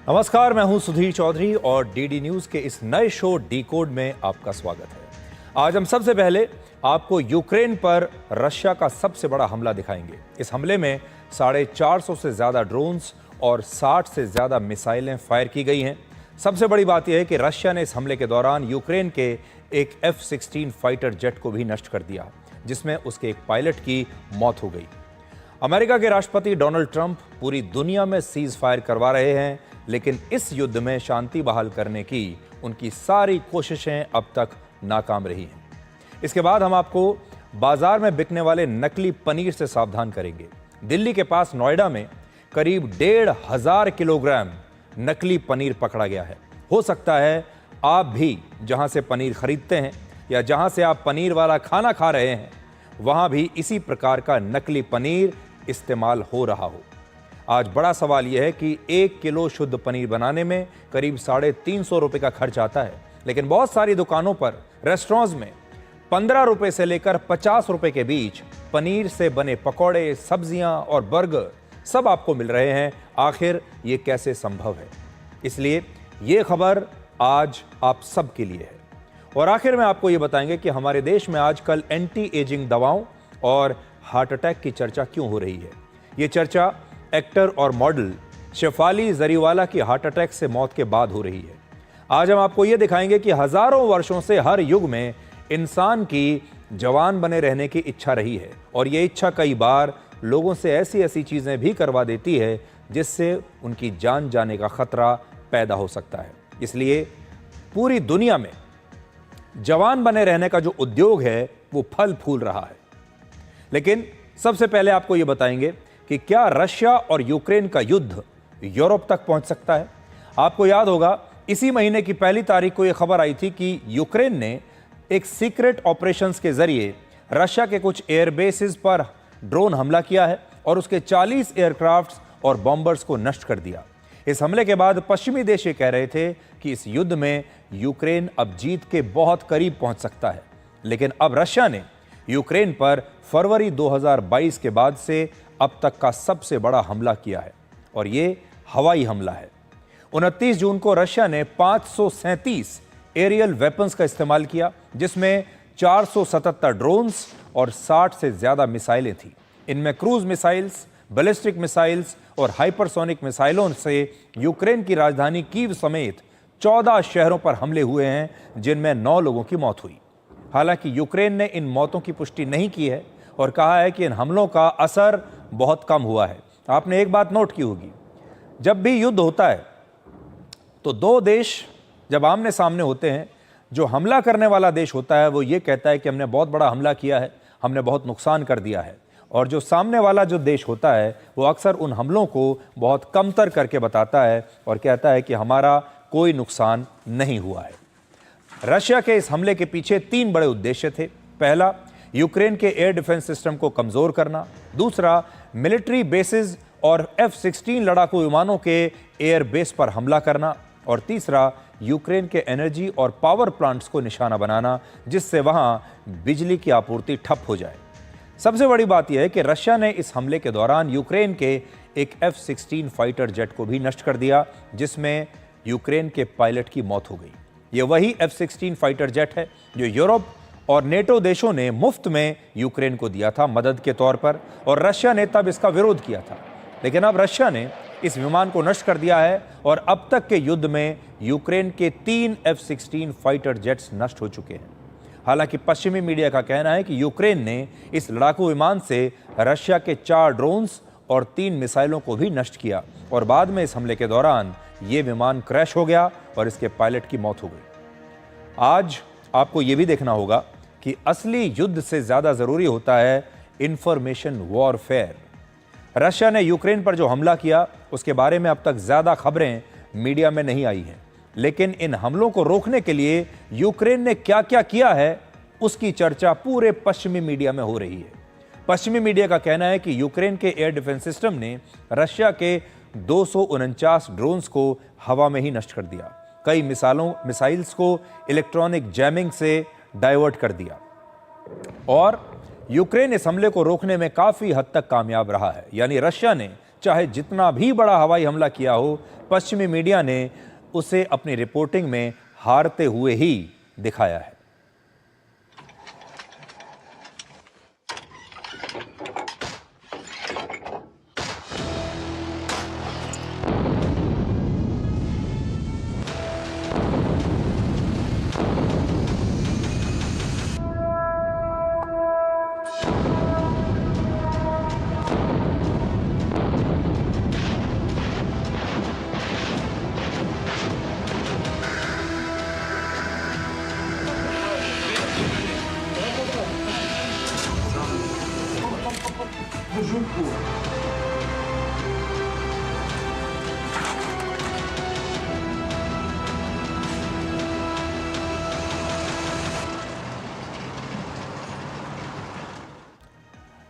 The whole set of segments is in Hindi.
नमस्कार, मैं हूं सुधीर चौधरी और डीडी न्यूज के इस नए शो डिकोड में आपका स्वागत है। आज हम सबसे पहले आपको यूक्रेन पर रशिया का सबसे बड़ा हमला दिखाएंगे। इस हमले में 450 से ज्यादा ड्रोन्स और 60 से ज्यादा मिसाइलें फायर की गई हैं। सबसे बड़ी बात यह है कि रशिया ने इस हमले के दौरान यूक्रेन के एक F-16 फाइटर जेट को भी नष्ट कर दिया, जिसमें उसके एक पायलट की मौत हो गई। अमेरिका के राष्ट्रपति डोनाल्ड ट्रंप पूरी दुनिया में सीज फायर करवा रहे हैं, लेकिन इस युद्ध में शांति बहाल करने की उनकी सारी कोशिशें अब तक नाकाम रही हैं। इसके बाद हम आपको बाजार में बिकने वाले नकली पनीर से सावधान करेंगे। दिल्ली के पास नोएडा में करीब 1,500 किलोग्राम नकली पनीर पकड़ा गया है। हो सकता है आप भी जहां से पनीर खरीदते हैं या जहां से आप पनीर वाला खाना खा रहे हैं, वहां भी इसी प्रकार का नकली पनीर इस्तेमाल हो रहा हो। आज बड़ा सवाल यह है कि 1 किलो शुद्ध पनीर बनाने में करीब 350 रुपए का खर्च आता है, लेकिन बहुत सारी दुकानों पर, रेस्टोरेंट्स में 15 रुपए से लेकर 50 रुपए के बीच पनीर से बने पकौड़े, सब्जियां और बर्गर सब आपको मिल रहे हैं। आखिर ये कैसे संभव है? इसलिए ये खबर आज आप सब के लिए है। और आखिर में आपको ये बताएंगे कि हमारे देश में आजकल एंटी एजिंग दवाओं और हार्ट अटैक की चर्चा क्यों हो रही है। ये चर्चा एक्टर और मॉडल शेफाली जरीवाला की हार्ट अटैक से मौत के बाद हो रही है। आज हम आपको ये दिखाएंगे कि हजारों वर्षों से हर युग में इंसान की जवान बने रहने की इच्छा रही है, और ये इच्छा कई बार लोगों से ऐसी ऐसी चीजें भी करवा देती है जिससे उनकी जान जाने का खतरा पैदा हो सकता है। इसलिए पूरी दुनिया में जवान बने रहने का जो उद्योग है वो फल फूल रहा है। लेकिन सबसे पहले आपको ये बताएंगे कि क्या रशिया और यूक्रेन का युद्ध यूरोप तक पहुंच सकता है। आपको याद होगा, इसी महीने की 1 तारीख को यह खबर आई थी कि यूक्रेन ने एक सीक्रेट ऑपरेशंस के जरिए रशिया के कुछ एयरबेसेस पर ड्रोन हमला किया है और उसके 40 एयरक्राफ्ट्स और बॉम्बर्स को नष्ट कर दिया। इस हमले के बाद पश्चिमी देश ये कह रहे थे कि इस युद्ध में यूक्रेन अब जीत के बहुत करीब पहुंच सकता है, लेकिन अब रशिया ने यूक्रेन पर फरवरी 2022 के बाद से अब तक का सबसे बड़ा हमला किया है, और ये हवाई हमला है। 29 जून को रशिया ने 537 एरियल वेपन्स का इस्तेमाल किया, जिसमें 477 ड्रोन्स और 60 से ज्यादा मिसाइलें थी। इनमें क्रूज मिसाइल्स, बैलिस्टिक मिसाइल्स और हाइपरसोनिक मिसाइलों से यूक्रेन की राजधानी कीव समेत 14 शहरों पर हमले हुए हैं, जिनमें 9 लोगों की मौत हुई। हालांकि यूक्रेन ने इन मौतों की पुष्टि नहीं की है और कहा है कि इन हमलों का असर बहुत कम हुआ है। आपने एक बात नोट की होगी, जब भी युद्ध होता है तो 2 देश जब आमने सामने होते हैं, जो हमला करने वाला देश होता है वो ये कहता है कि हमने बहुत बड़ा हमला किया है, हमने बहुत नुकसान कर दिया है, और जो सामने वाला जो देश होता है वो अक्सर उन हमलों को बहुत कमतर करके बताता है और कहता है कि हमारा कोई नुकसान नहीं हुआ है। रशिया के इस हमले के पीछे 3 बड़े उद्देश्य थे। पहला, यूक्रेन के एयर डिफेंस सिस्टम को कमजोर करना। दूसरा, मिलिट्री बेसिस और F-16 लड़ाकू विमानों के एयर बेस पर हमला करना। और तीसरा, यूक्रेन के एनर्जी और पावर प्लांट्स को निशाना बनाना, जिससे वहां बिजली की आपूर्ति ठप हो जाए। सबसे बड़ी बात यह है कि रशिया ने इस हमले के दौरान यूक्रेन के एक F-16 फाइटर जेट को भी नष्ट कर दिया, जिसमें यूक्रेन के पायलट की मौत हो गई। ये वही F-16 फाइटर जेट है जो यूरोप और नेटो देशों ने मुफ्त में यूक्रेन को दिया था मदद के तौर पर, और रशिया ने तब इसका विरोध किया था। लेकिन अब रशिया ने इस विमान को नष्ट कर दिया है और अब तक के युद्ध में यूक्रेन के 3 F-16 फाइटर जेट्स नष्ट हो चुके हैं। हालांकि पश्चिमी मीडिया का कहना है कि यूक्रेन ने इस लड़ाकू विमान से रशिया के 4 ड्रोन्स और 3 मिसाइलों को भी नष्ट किया, और बाद में इस हमले के दौरान ये विमान क्रैश हो गया और इसके पायलट की मौत हो गई। आज आपको ये भी देखना होगा कि असली युद्ध से ज्यादा जरूरी होता है इंफॉर्मेशन वॉरफेयर। रशिया ने यूक्रेन पर जो हमला किया उसके बारे में अब तक ज्यादा खबरें मीडिया में नहीं आई हैं, लेकिन इन हमलों को रोकने के लिए यूक्रेन ने क्या क्या किया है उसकी चर्चा पूरे पश्चिमी मीडिया में हो रही है। पश्चिमी मीडिया का कहना है कि यूक्रेन के एयर डिफेंस सिस्टम ने रशिया के 249 ड्रोन्स को हवा में ही नष्ट कर दिया। कई मिसाइल्स को इलेक्ट्रॉनिक जैमिंग से डाइवर्ट कर दिया, और यूक्रेन इस हमले को रोकने में काफी हद तक कामयाब रहा है। यानी रशिया ने चाहे जितना भी बड़ा हवाई हमला किया हो, पश्चिमी मीडिया ने उसे अपनी रिपोर्टिंग में हारते हुए ही दिखाया है।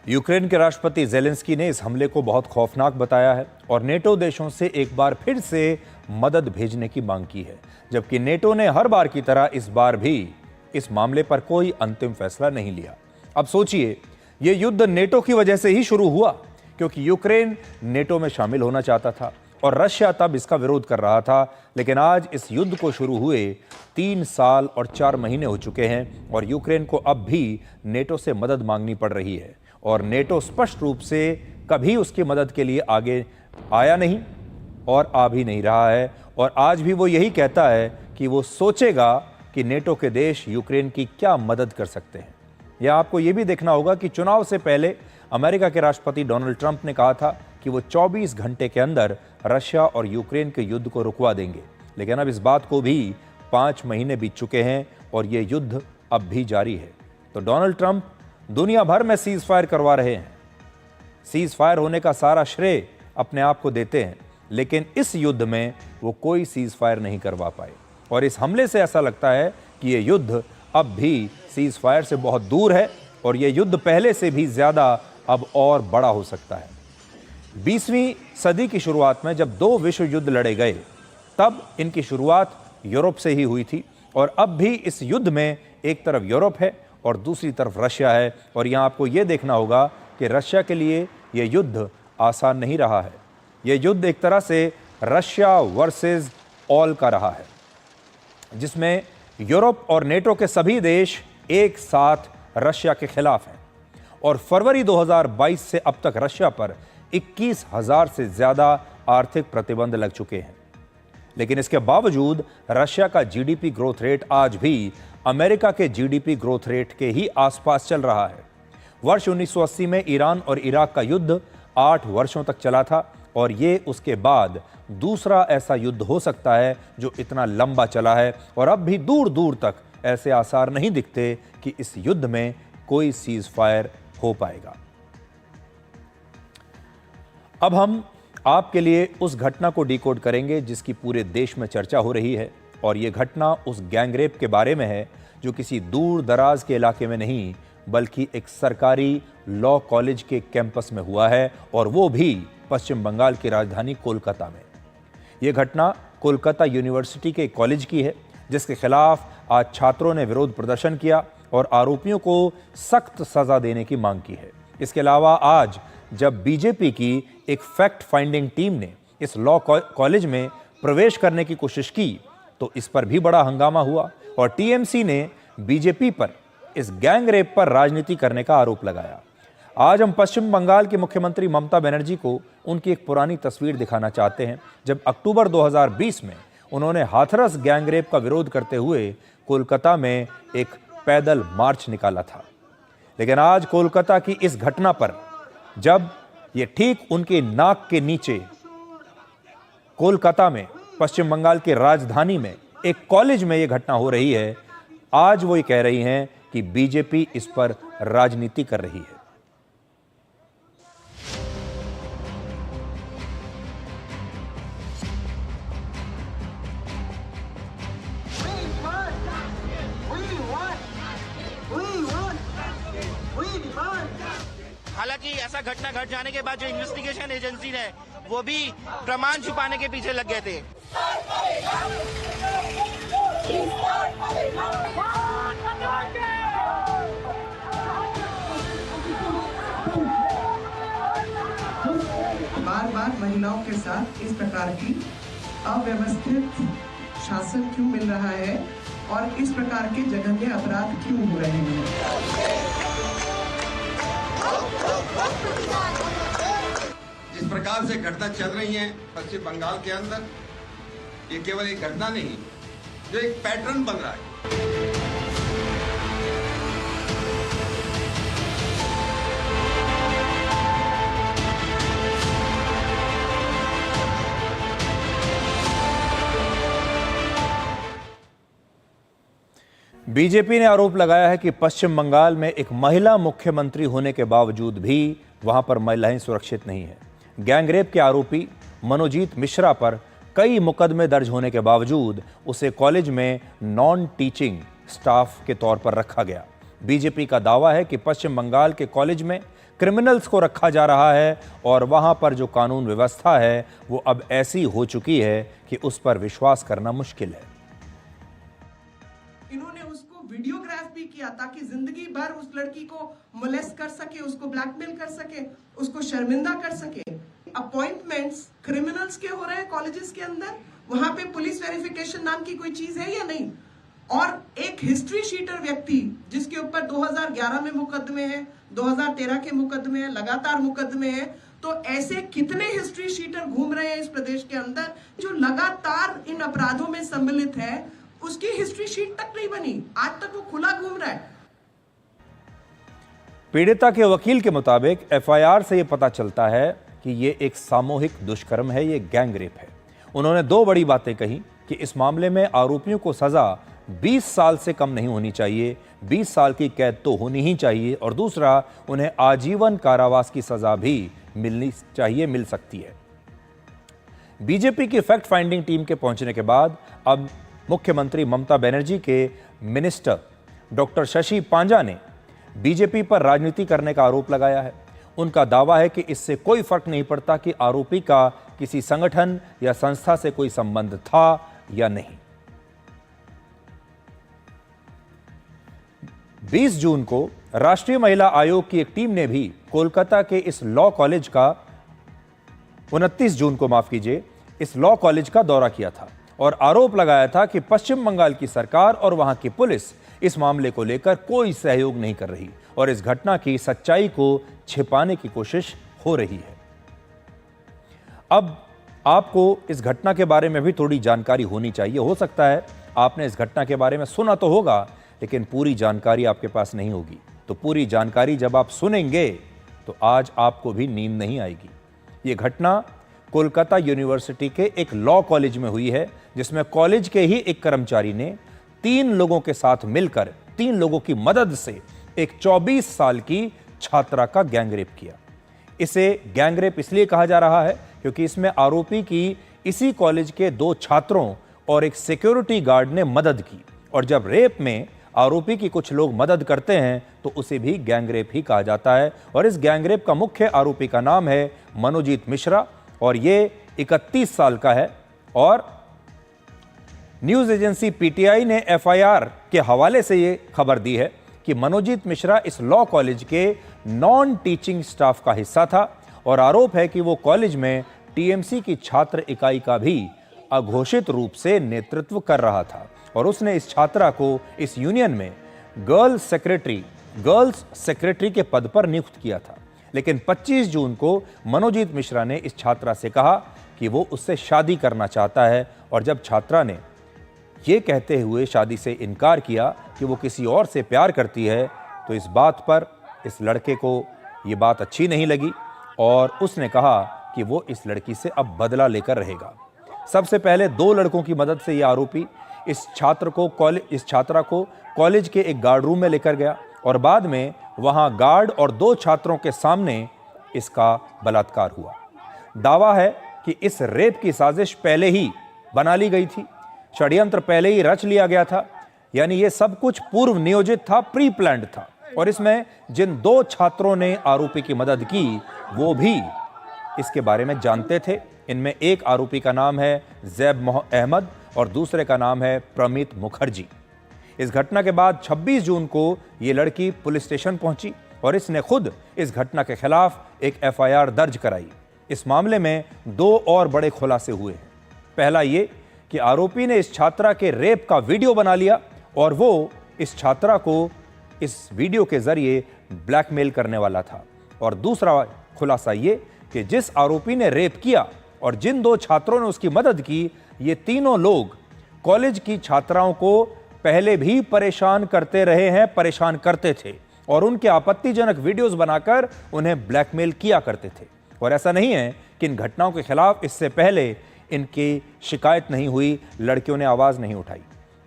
यूक्रेन के राष्ट्रपति ज़ेलेंस्की ने इस हमले को बहुत खौफनाक बताया है और नेटो देशों से एक बार फिर से मदद भेजने की मांग की है, जबकि नेटो ने हर बार की तरह इस बार भी इस मामले पर कोई अंतिम फैसला नहीं लिया। अब सोचिए, ये युद्ध नेटो की वजह से ही शुरू हुआ, क्योंकि यूक्रेन नेटो में शामिल होना चाहता था और रशिया तब इसका विरोध कर रहा था। लेकिन आज इस युद्ध को शुरू हुए 3 साल और 4 महीने हो चुके हैं और यूक्रेन को अब भी नेटो से मदद मांगनी पड़ रही है और नेटो स्पष्ट रूप से कभी उसकी मदद के लिए आगे आया नहीं और आ भी नहीं रहा है। और आज भी वो यही कहता है कि वो सोचेगा कि नेटो के देश यूक्रेन की क्या मदद कर सकते हैं। या आपको ये भी देखना होगा कि चुनाव से पहले अमेरिका के राष्ट्रपति डोनाल्ड ट्रंप ने कहा था कि वो 24 घंटे के अंदर रशिया और यूक्रेन के युद्ध को रुकवा देंगे। लेकिन अब इस बात को भी 5 महीने बीत चुके हैं और ये युद्ध अब भी जारी है। तो डोनाल्ड ट्रंप दुनिया भर में सीज फायर करवा रहे हैं, सीज फायर होने का सारा श्रेय अपने आप को देते हैं, लेकिन इस युद्ध में वो कोई सीज फायर नहीं करवा पाए और इस हमले से ऐसा लगता है कि ये युद्ध अब भी सीज फायर से बहुत दूर है और ये युद्ध पहले से भी ज़्यादा अब और बड़ा हो सकता है। 20वीं सदी की शुरुआत में जब 2 विश्व युद्ध लड़े गए, तब इनकी शुरुआत यूरोप से ही हुई थी और अब भी इस युद्ध में एक तरफ यूरोप है और दूसरी तरफ रशिया है। और यहाँ आपको ये देखना होगा कि रशिया के लिए ये युद्ध आसान नहीं रहा है। ये युद्ध एक तरह से रशिया वर्सेस ऑल का रहा है, जिसमें यूरोप और नेटो के सभी देश एक साथ रशिया के खिलाफ हैं और फरवरी 2022 से अब तक रशिया पर 21,000 से ज़्यादा आर्थिक प्रतिबंध लग चुके हैं। लेकिन इसके बावजूद रशिया का जीडीपी ग्रोथ रेट आज भी अमेरिका के जीडीपी ग्रोथ रेट के ही आसपास चल रहा है। वर्ष 1980 में ईरान और इराक का युद्ध 8 वर्षों तक चला था और ये उसके बाद दूसरा ऐसा युद्ध हो सकता है जो इतना लंबा चला है और अब भी दूर दूर तक ऐसे आसार नहीं दिखते कि इस युद्ध में कोई सीज फायर हो पाएगा। अब हम आपके लिए उस घटना को डिकोड करेंगे जिसकी पूरे देश में चर्चा हो रही है और ये घटना उस गैंगरेप के बारे में है जो किसी दूर दराज के इलाके में नहीं बल्कि एक सरकारी लॉ कॉलेज के कैंपस में हुआ है और वो भी पश्चिम बंगाल की राजधानी कोलकाता में। ये घटना कोलकाता यूनिवर्सिटी के कॉलेज की है जिसके खिलाफ आज छात्रों ने विरोध प्रदर्शन किया और आरोपियों को सख्त सजा देने की मांग की है। इसके अलावा आज जब बीजेपी की एक फैक्ट फाइंडिंग टीम ने इस लॉ कॉलेज में प्रवेश करने की कोशिश की तो इस पर भी बड़ा हंगामा हुआ और टीएमसी ने बीजेपी पर इस गैंग रेप पर राजनीति करने का आरोप लगाया। आज हम पश्चिम बंगाल की मुख्यमंत्री ममता बनर्जी को उनकी एक पुरानी तस्वीर दिखाना चाहते हैं जब अक्टूबर 2020 में उन्होंने हाथरस गैंग रेप का विरोध करते हुए कोलकाता में एक पैदल मार्च निकाला था। लेकिन आज कोलकाता की इस घटना पर जब ये ठीक उनके नाक के नीचे कोलकाता में पश्चिम बंगाल की राजधानी में एक कॉलेज में यह घटना हो रही है, आज वो ये कह रही हैं कि बीजेपी इस पर राजनीति कर रही है। हालांकि ऐसा घटना घट जाने के बाद जो इन्वेस्टिगेशन एजेंसी है वो भी प्रमाण छुपाने के पीछे लग गए थे। बार बार महिलाओं के साथ इस प्रकार की अव्यवस्थित शासन क्यों मिल रहा है और इस प्रकार के जघन्य अपराध क्यों हो रहे हैं। जिस प्रकार से घटना चल रही है पश्चिम बंगाल के अंदर, ये केवल एक घटना नहीं, जो एक पैटर्न बन रहा है। बीजेपी ने आरोप लगाया है कि पश्चिम बंगाल में एक महिला मुख्यमंत्री होने के बावजूद भी वहां पर महिलाएं सुरक्षित नहीं हैं। गैंगरेप के आरोपी मनोजीत मिश्रा पर कई मुकदमे दर्ज होने के बावजूद उसे कॉलेज में नॉन टीचिंग स्टाफ के तौर पर रखा गया। बीजेपी का दावा है कि पश्चिम बंगाल के कॉलेज में क्रिमिनल्स को रखा जा रहा है और वहां पर जो कानून व्यवस्था है वो अब ऐसी हो चुकी है कि उस पर विश्वास करना मुश्किल है। इन्होंने उसको वीडियोग्राफ भी किया ताकि जिंदगी भर उस लड़की को मोलेस्ट कर सके, उसको ब्लैकमेल कर सके, उसको शर्मिंदा कर सके। अपॉइंटमेंट्स क्रिमिनल्स के हो रहे हैं कॉलेजेस के अंदर, वहां पे पुलिस वेरिफिकेशन नाम की कोई चीज है या नहीं। और एक हिस्ट्री शीटर व्यक्ति जिसके ऊपर 2011 में मुकदमे हैं, 2013 के मुकदमे हैं, लगातार मुकदमे हैं, तो ऐसे कितने हिस्ट्री शीटर घूम रहे हैं इस प्रदेश के अंदर जो लगातार इन अपराधों में सम्मिलित है, उसकी हिस्ट्री शीट तक नहीं बनी, आज तक वो खुला घूम रहा है। पीड़िता के वकील के मुताबिक एफआईआर से यह पता चलता है कि यह एक सामूहिक दुष्कर्म है, यह गैंगरेप है। उन्होंने दो बड़ी बातें कही कि इस मामले में आरोपियों को सजा 20 साल से कम नहीं होनी चाहिए, 20 साल की कैद तो होनी ही चाहिए, और दूसरा उन्हें आजीवन कारावास की सजा भी मिलनी चाहिए, मिल सकती है। बीजेपी की फैक्ट फाइंडिंग टीम के पहुंचने के बाद अब मुख्यमंत्री ममता बनर्जी के मिनिस्टर डॉक्टर शशि पांजा ने बीजेपी पर राजनीति करने का आरोप लगाया है। उनका दावा है कि इससे कोई फर्क नहीं पड़ता कि आरोपी का किसी संगठन या संस्था से कोई संबंध था या नहीं। 20 जून को राष्ट्रीय महिला आयोग की एक टीम ने भी कोलकाता के इस लॉ कॉलेज का 29 जून को इस लॉ कॉलेज का दौरा किया था और आरोप लगाया था कि पश्चिम बंगाल की सरकार और वहां की पुलिस इस मामले को लेकर कोई सहयोग नहीं कर रही और इस घटना की सच्चाई को छिपाने की कोशिश हो रही है। अब आपको इस घटना के बारे में भी थोड़ी जानकारी होनी चाहिए। हो सकता है आपने इस घटना के बारे में सुना तो होगा, लेकिन पूरी जानकारी आपके पास नहीं होगी। तो पूरी जानकारी जब आप सुनेंगे तो आज आपको भी नींद नहीं आएगी। ये घटना कोलकाता यूनिवर्सिटी के एक लॉ कॉलेज में हुई है, जिसमें कॉलेज के ही एक कर्मचारी ने 3 लोगों के साथ मिलकर 3 लोगों की मदद से एक 24 साल की छात्रा का गैंगरेप किया। इसे गैंगरेप इसलिए कहा जा रहा है क्योंकि इसमें आरोपी की इसी कॉलेज के 2 छात्रों और एक सिक्योरिटी गार्ड ने मदद की, और जब रेप में आरोपी की कुछ लोग मदद करते हैं तो उसे भी गैंगरेप ही कहा जाता है। और इस गैंगरेप का मुख्य आरोपी का नाम है मनोजीत मिश्रा और ये 31 साल का है। और न्यूज एजेंसी पीटीआई ने एफआईआर के हवाले से ये खबर दी है कि मनोजीत मिश्रा इस लॉ कॉलेज के नॉन टीचिंग स्टाफ का हिस्सा था और आरोप है कि वो कॉलेज में टीएमसी की छात्र इकाई का भी अघोषित रूप से नेतृत्व कर रहा था और उसने इस छात्रा को इस यूनियन में गर्ल्स सेक्रेटरी के पद पर नियुक्त किया था। लेकिन 25 जून को मनोजीत मिश्रा ने इस छात्रा से कहा कि वो उससे शादी करना चाहता है, और जब छात्रा ने ये कहते हुए शादी से इनकार किया कि वो किसी और से प्यार करती है, तो इस बात पर इस लड़के को ये बात अच्छी नहीं लगी और उसने कहा कि वो इस लड़की से अब बदला लेकर रहेगा। सबसे पहले 2 लड़कों की मदद से ये आरोपी इस छात्रा को कॉलेज के एक गार्ड रूम में लेकर गया और बाद में वहां गार्ड और 2 छात्रों के सामने इसका बलात्कार हुआ। दावा है कि इस रेप की साजिश पहले ही बना ली गई थी, षड्यंत्र पहले ही रच लिया गया था, यानी ये सब कुछ पूर्व नियोजित था, प्री प्लान्ड था। और इसमें जिन 2 छात्रों ने आरोपी की मदद की वो भी इसके बारे में जानते थे। इनमें एक आरोपी का नाम है जैब अहमद और दूसरे का नाम है प्रमित मुखर्जी। इस घटना के बाद 26 जून को ये लड़की पुलिस स्टेशन पहुंची और इसने खुद इस घटना के खिलाफ एक एफआईआर दर्ज कराई। इस मामले में दो और बड़े खुलासे हुए हैं। पहला ये कि आरोपी ने इस छात्रा के रेप का वीडियो बना लिया और वो इस छात्रा को इस वीडियो के जरिए ब्लैकमेल करने वाला था। और दूसरा खुलासा ये कि जिस आरोपी ने रेप किया और जिन दो छात्रों ने उसकी मदद की, ये तीनों लोग कॉलेज की छात्राओं को पहले भी परेशान करते रहे हैं, परेशान करते थे और उनके आपत्तिजनक वीडियोस बनाकर उन्हें ब्लैकमेल किया करते थे। और ऐसा नहीं है कि इन घटनाओं के खिलाफ इससे पहले इनकी शिकायत नहीं हुई, लड़कियों ने आवाज नहीं उठाई।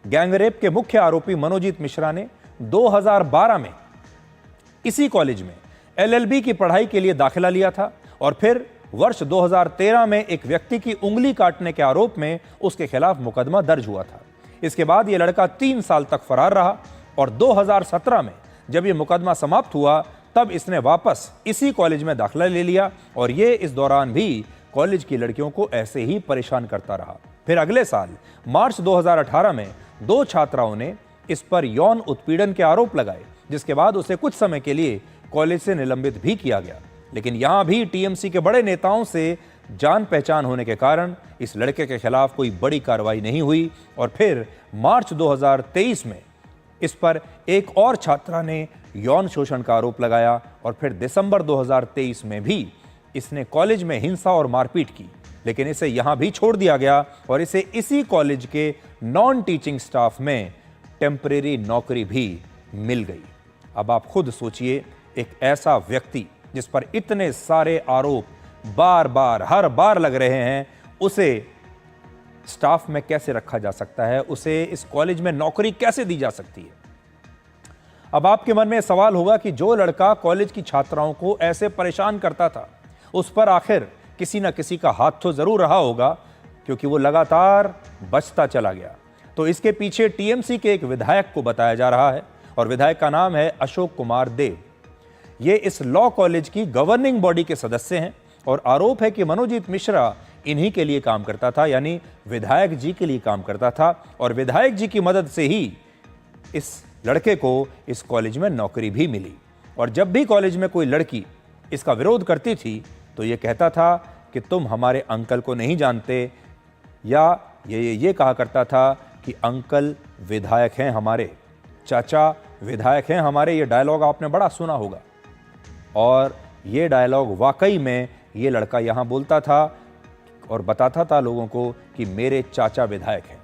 गैंगरेप के मुख्य आरोपी मनोजीत मिश्रा ने 2012 में इसी कॉलेज में LLB की पढ़ाई के लिए दाखिला लिया था और फिर वर्ष 2013 में एक व्यक्ति की उंगली काटने के आरोप में उसके खिलाफ मुकदमा दर्ज हुआ था। इसके बाद यह लड़का 3 साल तक फरार रहा और 2017 में जब यह मुकदमा समाप्त हुआ तब इसने वापस इसी कॉलेज में दाखिला ले लिया और ये इस दौरान भी कॉलेज की लड़कियों को ऐसे ही परेशान करता रहा। फिर अगले साल मार्च 2018 में 2 छात्राओं ने इस पर यौन उत्पीड़न के आरोप लगाए, जिसके बाद उसे कुछ समय के लिए कॉलेज से निलंबित भी किया गया। लेकिन यहां भी टीएमसी के बड़े नेताओं से जान पहचान होने के कारण इस लड़के के खिलाफ कोई बड़ी कार्रवाई नहीं हुई और फिर मार्च 2023 में इस पर एक और छात्रा ने यौन शोषण का आरोप लगाया और फिर दिसंबर 2023 में भी इसने कॉलेज में हिंसा और मारपीट की, लेकिन इसे यहां भी छोड़ दिया गया और इसे इसी कॉलेज के नॉन टीचिंग स्टाफ में टेम्परेरी नौकरी भी मिल गई। अब आप खुद सोचिए, एक ऐसा व्यक्ति जिस पर इतने सारे आरोप बार बार हर बार लग रहे हैं, उसे स्टाफ में कैसे रखा जा सकता है, उसे इस कॉलेज में नौकरी कैसे दी जा सकती है। अब आपके मन में सवाल होगा कि जो लड़का कॉलेज की छात्राओं को ऐसे परेशान करता था, उस पर आखिर किसी न किसी का हाथ तो जरूर रहा होगा, क्योंकि वो लगातार बचता चला गया। तो इसके पीछे टीएमसी के एक विधायक को बताया जा रहा है और विधायक का नाम है अशोक कुमार देव। ये इस लॉ कॉलेज की गवर्निंग बॉडी के सदस्य हैं और आरोप है कि मनोजीत मिश्रा इन्हीं के लिए काम करता था, यानी विधायक जी के लिए काम करता था और विधायक जी की मदद से ही इस लड़के को इस कॉलेज में नौकरी भी मिली। और जब भी कॉलेज में कोई लड़की इसका विरोध करती थी तो ये कहता था कि तुम हमारे अंकल को नहीं जानते, या ये कहा करता था कि अंकल विधायक हैं हमारे, चाचा विधायक हैं हमारे। ये डायलॉग आपने बड़ा सुना होगा और ये डायलॉग वाकई में ये लड़का यहाँ बोलता था और बताता था लोगों को कि मेरे चाचा विधायक हैं।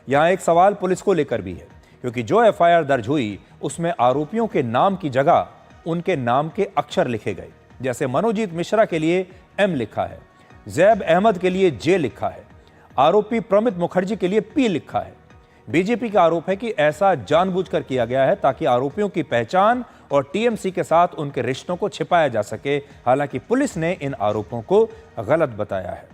यहाँ एक सवाल पुलिस को लेकर भी है, क्योंकि जो एफआईआर दर्ज हुई उसमें आरोपियों के नाम की जगह उनके नाम के अक्षर लिखे गए। जैसे मनोजीत मिश्रा के लिए M लिखा है, जैब अहमद के लिए J लिखा है, आरोपी प्रमित मुखर्जी के लिए P लिखा है। बीजेपी का आरोप है कि ऐसा जानबूझकर किया गया है ताकि आरोपियों की पहचान और टीएमसी के साथ उनके रिश्तों को छिपाया जा सके। हालांकि पुलिस ने इन आरोपों को गलत बताया है।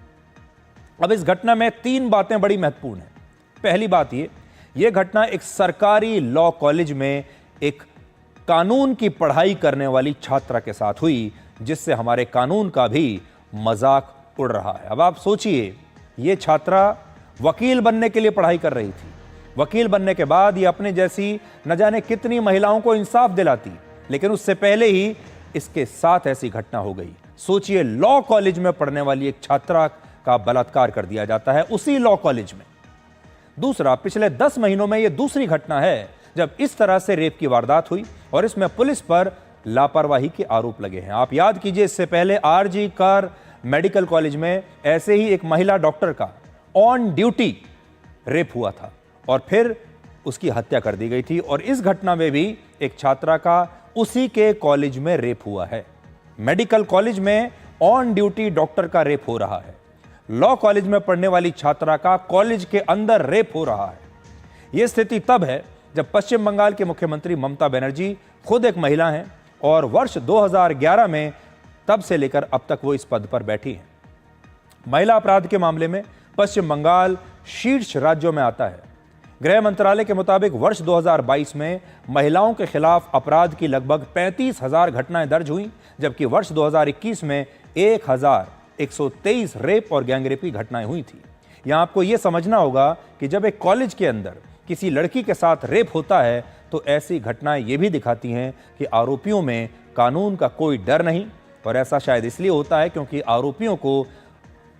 अब इस घटना में 3 बातें बड़ी महत्वपूर्ण हैं। पहली बात ये घटना एक सरकारी लॉ कॉलेज में एक कानून की पढ़ाई करने वाली छात्रा के साथ हुई, जिससे हमारे कानून का भी मजाक उड़ रहा है। अब आप सोचिए, ये छात्रा वकील बनने के लिए पढ़ाई कर रही थी। वकील बनने के बाद ये अपने जैसी न जाने कितनी महिलाओं को इंसाफ दिलाती, लेकिन उससे पहले ही इसके साथ ऐसी घटना हो गई। सोचिए, लॉ कॉलेज में पढ़ने वाली एक छात्रा का बलात्कार कर दिया जाता है उसी लॉ कॉलेज में। दूसरा, पिछले 10 महीनों में यह दूसरी घटना है जब इस तरह से रेप की वारदात हुई और इसमें पुलिस पर लापरवाही के आरोप लगे हैं। आप याद कीजिए, इससे पहले आरजी कर मेडिकल कॉलेज में ऐसे ही एक महिला डॉक्टर का ऑन ड्यूटी रेप हुआ था और फिर उसकी हत्या कर दी गई थी। और इस घटना में भी एक छात्रा का उसी के कॉलेज में रेप हुआ है। मेडिकल कॉलेज में ऑन ड्यूटी डॉक्टर का रेप हो रहा है, लॉ कॉलेज में पढ़ने वाली छात्रा का कॉलेज के अंदर रेप हो रहा है। यह स्थिति तब है जब पश्चिम बंगाल के मुख्यमंत्री ममता बनर्जी खुद एक महिला हैं और वर्ष 2011 में तब से लेकर अब तक वो इस पद पर बैठी हैं। महिला अपराध के मामले में पश्चिम बंगाल शीर्ष राज्यों में आता है। गृह मंत्रालय के मुताबिक वर्ष 2022 में महिलाओं के खिलाफ अपराध की लगभग 35,000 घटनाएं दर्ज हुई, जबकि वर्ष 2021 में 1,123 रेप और गैंगरेप की घटनाएं हुई थी। यहां आपको यह समझना होगा कि जब एक कॉलेज के अंदर किसी लड़की के साथ रेप होता है तो ऐसी घटनाएं ये भी दिखाती हैं कि आरोपियों में कानून का कोई डर नहीं और ऐसा शायद इसलिए होता है क्योंकि आरोपियों को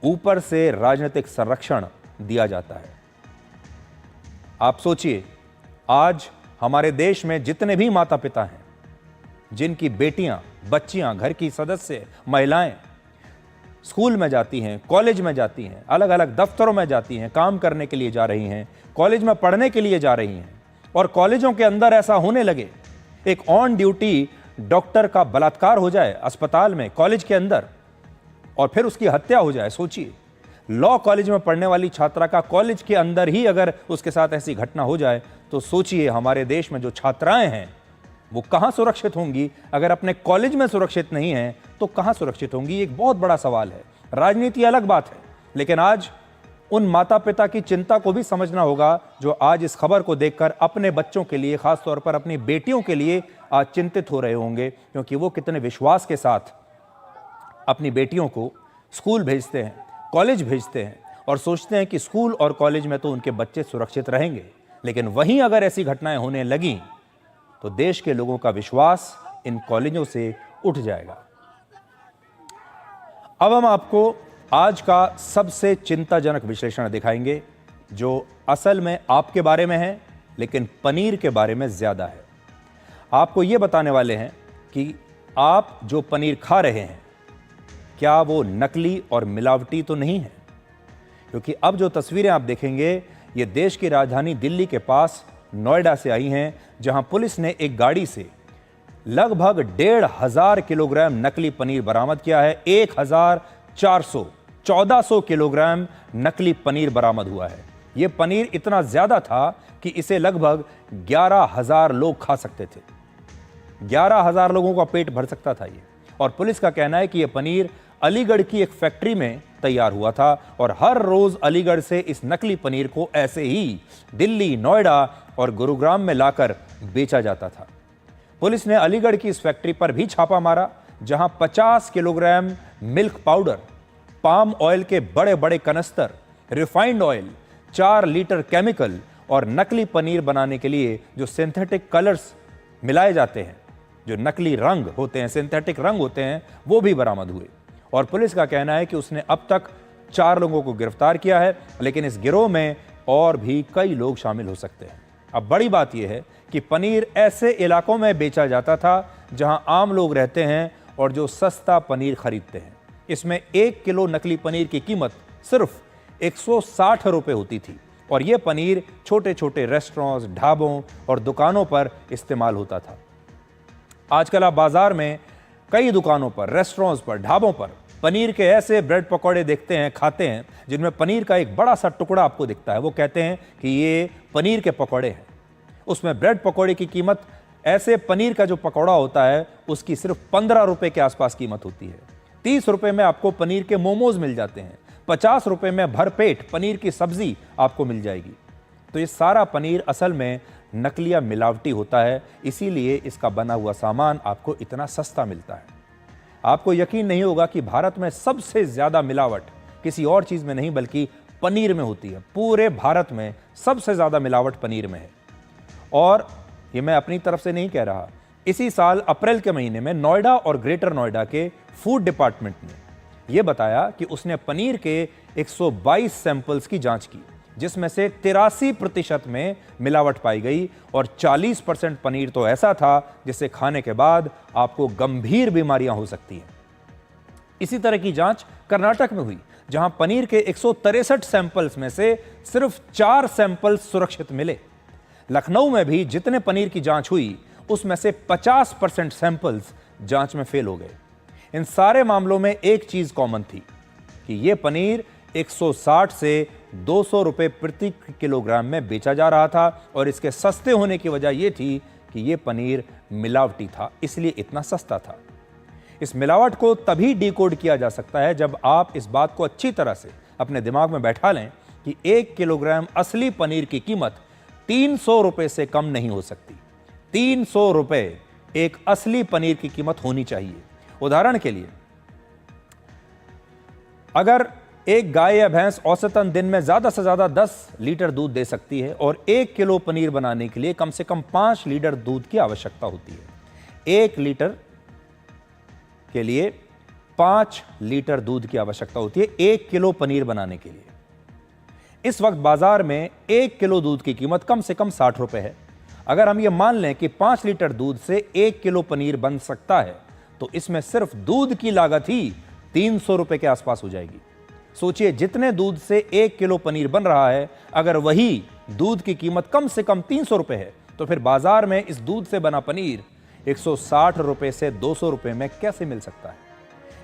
ऊपर से राजनीतिक संरक्षण दिया जाता है। आप सोचिए, आज हमारे देश में जितने भी माता पिता हैं जिनकी बेटियां, बच्चियां, घर की सदस्य, महिलाएं स्कूल में जाती हैं, कॉलेज में जाती हैं, अलग अलग दफ्तरों में जाती हैं, काम करने के लिए जा रही हैं, कॉलेज में पढ़ने के लिए जा रही हैं, और कॉलेजों के अंदर ऐसा होने लगे, एक ऑन ड्यूटी डॉक्टर का बलात्कार हो जाए अस्पताल में, कॉलेज के अंदर, और फिर उसकी हत्या हो जाए। सोचिए, लॉ कॉलेज में पढ़ने वाली छात्रा का कॉलेज के अंदर ही अगर उसके साथ ऐसी घटना हो जाए तो सोचिए हमारे देश में जो छात्राएं हैं वो कहां सुरक्षित होंगी। अगर अपने कॉलेज में सुरक्षित नहीं हैं तो कहां सुरक्षित होंगी, एक बहुत बड़ा सवाल है। राजनीति अलग बात है, लेकिन आज उन माता पिता की चिंता को भी समझना होगा जो आज इस खबर को देखकर अपने बच्चों के लिए, खासतौर पर अपनी बेटियों के लिए आज चिंतित हो रहे होंगे, क्योंकि वो कितने विश्वास के साथ अपनी बेटियों को स्कूल भेजते हैं, कॉलेज भेजते हैं और सोचते हैं कि स्कूल और कॉलेज में तो उनके बच्चे सुरक्षित रहेंगे। लेकिन वहीं अगर ऐसी घटनाएं होने लगीं तो देश के लोगों का विश्वास इन कॉलेजों से उठ जाएगा। अब हम आपको आज का सबसे चिंताजनक विश्लेषण दिखाएंगे जो असल में आपके बारे में है, लेकिन पनीर के बारे में ज्यादा है। आपको यह बताने वाले हैं कि आप जो पनीर खा रहे हैं क्या वो नकली और मिलावटी तो नहीं है, क्योंकि अब जो तस्वीरें आप देखेंगे ये देश की राजधानी दिल्ली के पास नोएडा से आई हैं, जहां पुलिस ने एक गाड़ी से लगभग 1,500 किलोग्राम नकली पनीर बरामद किया है। 1,400 किलोग्राम नकली पनीर बरामद हुआ है। यह पनीर इतना ज्यादा था कि इसे लगभग 11,000 लोग खा सकते थे। 11,000 लोगों का पेट भर सकता था ये। और पुलिस का कहना है कि यह पनीर अलीगढ़ की एक फैक्ट्री में तैयार हुआ था और हर रोज अलीगढ़ से इस नकली पनीर को ऐसे ही दिल्ली, नोएडा और गुरुग्राम में लाकर बेचा जाता था। पुलिस ने अलीगढ़ की इस फैक्ट्री पर भी छापा मारा, जहां 50 kilogram milk powder, palm oil के बड़े बड़े कनस्तर, रिफाइंड ऑयल, 4 लीटर केमिकल और नकली पनीर बनाने के लिए जो सिंथेटिक कलर्स मिलाए जाते हैं, जो नकली रंग होते हैं, सिंथेटिक रंग होते हैं, वो भी बरामद हुए। और पुलिस का कहना है कि उसने अब तक 4 लोगों को गिरफ्तार किया है, लेकिन इस गिरोह में और भी कई लोग शामिल हो सकते हैं। अब बड़ी बात यह है कि पनीर ऐसे इलाकों में बेचा जाता था जहां आम लोग रहते हैं और जो सस्ता पनीर खरीदते हैं। इसमें 1 किलो नकली पनीर की कीमत सिर्फ 160 रुपये होती थी और यह पनीर छोटे छोटे रेस्टोरेंट्स, ढाबों और दुकानों पर इस्तेमाल होता था। आजकल आप बाजार में कई दुकानों पर, रेस्टोरेंट्स पर, ढाबों पर पनीर के ऐसे ब्रेड पकौड़े देखते हैं, खाते हैं, जिनमें पनीर का एक बड़ा सा टुकड़ा आपको दिखता है। वो कहते हैं कि ये पनीर के पकौड़े हैं। उसमें ब्रेड पकौड़े की कीमत, ऐसे पनीर का जो पकौड़ा होता है उसकी सिर्फ 15 रुपए के आसपास कीमत होती है। 30 रुपए में आपको पनीर के मोमोज मिल जाते हैं। 50 रुपए में भरपेट पनीर की सब्जी आपको मिल जाएगी। तो ये सारा पनीर असल में नकली या मिलावटी होता है, इसीलिए इसका बना हुआ सामान आपको इतना सस्ता मिलता है। आपको यकीन नहीं होगा कि भारत में सबसे ज्यादा मिलावट किसी और चीज में नहीं बल्कि पनीर में होती है। पूरे भारत में सबसे ज्यादा मिलावट पनीर में है। और ये मैं अपनी तरफ से नहीं कह रहा, इसी साल अप्रैल के महीने में नोएडा और ग्रेटर नोएडा के फूड डिपार्टमेंट ने यह बताया कि उसने पनीर के 122 सैंपल्स की जांच की, जिसमें से 83% में मिलावट पाई गई और 40% पनीर तो ऐसा था जिसे खाने के बाद आपको गंभीर बीमारियां हो सकती हैं। इसी तरह की जांच कर्नाटक में हुई, जहां पनीर के 163 सैंपल्स में से सिर्फ 4 सैंपल्स सुरक्षित मिले। लखनऊ में भी जितने पनीर की जांच हुई उसमें से 50% सैंपल्स जांच में फेल हो गए। इन सारे मामलों में एक चीज कॉमन थी कि यह पनीर 160 से 200 रुपए प्रति किलोग्राम में बेचा जा रहा था और इसके सस्ते होने की वजह यह थी कि यह पनीर मिलावटी था, इसलिए इतना सस्ता था। इस मिलावट को तभी डिकोड किया जा सकता है जब आप इस बात को अच्छी तरह से अपने दिमाग में बैठा लें कि 1 किलोग्राम असली पनीर की कीमत 300 रुपए से कम नहीं हो सकती। 300 रुपए एक असली पनीर की कीमत होनी चाहिए। उदाहरण के लिए, अगर एक गाय या भैंस औसतन दिन में ज्यादा से ज्यादा 10 लीटर दूध दे सकती है और 1 किलो पनीर बनाने के लिए कम से कम 5 लीटर दूध की आवश्यकता होती है। 1 लीटर के लिए 5 लीटर दूध की आवश्यकता होती है 1 किलो पनीर बनाने के लिए। इस वक्त बाजार में 1 किलो दूध की कीमत कम से कम 60 रुपए है। अगर हम ये मान लें कि 5 लीटर दूध से 1 किलो पनीर बन सकता है तो इसमें सिर्फ दूध की लागत ही 300 रुपए के आसपास हो जाएगी। सोचिए, जितने दूध से 1 किलो पनीर बन रहा है, अगर वही दूध की कीमत कम से कम 300 रुपए है तो फिर बाजार में इस दूध से बना पनीर 160 रुपए से 200 रुपए में कैसे मिल सकता है?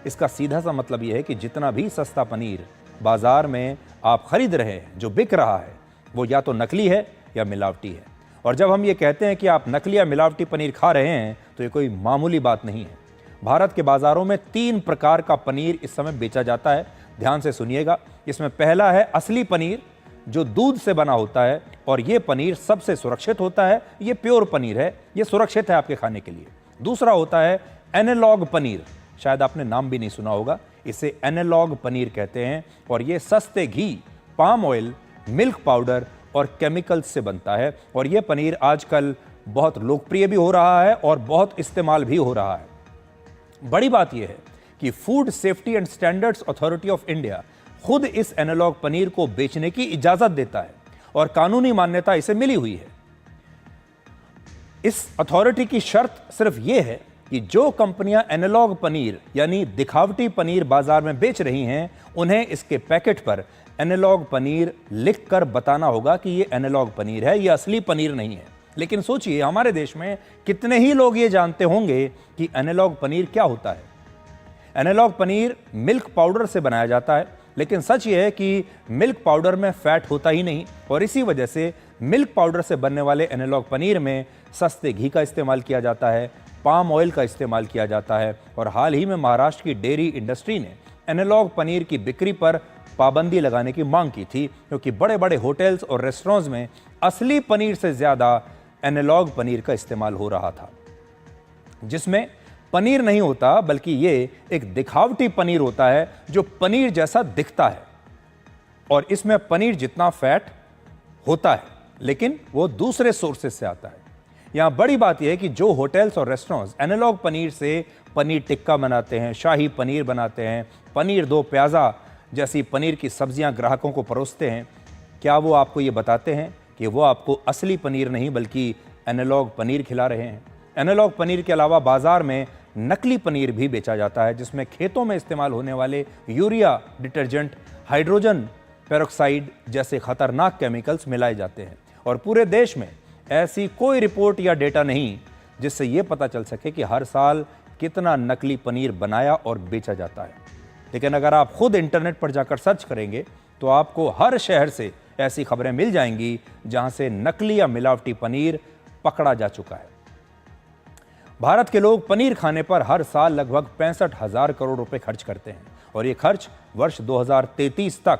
इसका सीधा सा मतलब यह है कि जितना भी सस्ता पनीर बाजार में आप खरीद रहे हैं, जो बिक रहा है, वो या तो नकली है या मिलावटी है। और जब हम ये कहते हैं कि आप नकली या मिलावटी पनीर खा रहे हैं तो ये कोई मामूली बात नहीं है। भारत के बाजारों में 3 प्रकार का पनीर इस समय बेचा जाता है। ध्यान से सुनिएगा। इसमें पहला है असली पनीर, जो दूध से बना होता है और ये पनीर सबसे सुरक्षित होता है। ये प्योर पनीर है, ये सुरक्षित है आपके खाने के लिए। दूसरा होता है एनालॉग पनीर, शायद आपने नाम भी नहीं सुना होगा, इसे एनालॉग पनीर कहते हैं और ये सस्ते घी, पाम ऑयल, मिल्क पाउडर और केमिकल्स से बनता है। और ये पनीर आजकल बहुत लोकप्रिय भी हो रहा है और बहुत इस्तेमाल भी हो रहा है। बड़ी बात यह है कि food safety and standards authority of India खुद इस एनालॉग पनीर को बेचने की इजाजत देता है और कानूनी मान्यता इसे मिली हुई है। इस अथॉरिटी की शर्त सिर्फ यह है कि जो कंपनियां एनालॉग पनीर यानी दिखावटी पनीर बाजार में बेच रही हैं, उन्हें इसके पैकेट पर एनालॉग पनीर लिखकर बताना होगा कि यह एनालॉग पनीर है, यह असली पनीर नहीं है। लेकिन सोचिए, हमारे देश में कितने ही लोग ये जानते होंगे कि एनालॉग पनीर क्या होता है। एनालॉग पनीर मिल्क पाउडर से बनाया जाता है, लेकिन सच ये है कि मिल्क पाउडर में फैट होता ही नहीं और इसी वजह से मिल्क पाउडर से बनने वाले एनालॉग पनीर में सस्ते घी का इस्तेमाल किया जाता है, पाम ऑयल का इस्तेमाल किया जाता है। और हाल ही में महाराष्ट्र की डेयरी इंडस्ट्री ने एनालॉग पनीर की बिक्री पर पाबंदी लगाने की मांग की थी, क्योंकि बड़े बड़े होटल्स और रेस्टोरेंट्स में असली पनीर से ज़्यादा एनालॉग पनीर का इस्तेमाल हो रहा था, जिसमें पनीर नहीं होता बल्कि ये एक दिखावटी पनीर होता है जो पनीर जैसा दिखता है और इसमें पनीर जितना फैट होता है, लेकिन वो दूसरे सोर्सेज से आता है। यहां बड़ी बात यह है कि जो होटल्स और रेस्टोरेंट्स एनालॉग पनीर से पनीर टिक्का बनाते हैं, शाही पनीर बनाते हैं, पनीर दो प्याज़ा जैसी पनीर की सब्जियां ग्राहकों को परोसते हैं, क्या वो आपको ये बताते हैं कि वो आपको असली पनीर नहीं बल्कि एनालॉग पनीर खिला रहे हैं? एनालॉग पनीर के अलावा बाजार में नकली पनीर भी बेचा जाता है, जिसमें खेतों में इस्तेमाल होने वाले यूरिया डिटर्जेंट, हाइड्रोजन पेरोक्साइड जैसे खतरनाक केमिकल्स मिलाए जाते हैं। और पूरे देश में ऐसी कोई रिपोर्ट या डेटा नहीं जिससे ये पता चल सके कि हर साल कितना नकली पनीर बनाया और बेचा जाता है। लेकिन अगर आप खुद इंटरनेट पर जाकर सर्च करेंगे तो आपको हर शहर से ऐसी खबरें मिल जाएंगी जहां से नकली या मिलावटी पनीर पकड़ा जा चुका है। भारत के लोग पनीर खाने पर हर साल लगभग 65,000 करोड़ रुपए खर्च करते हैं और ये खर्च वर्ष 2033 तक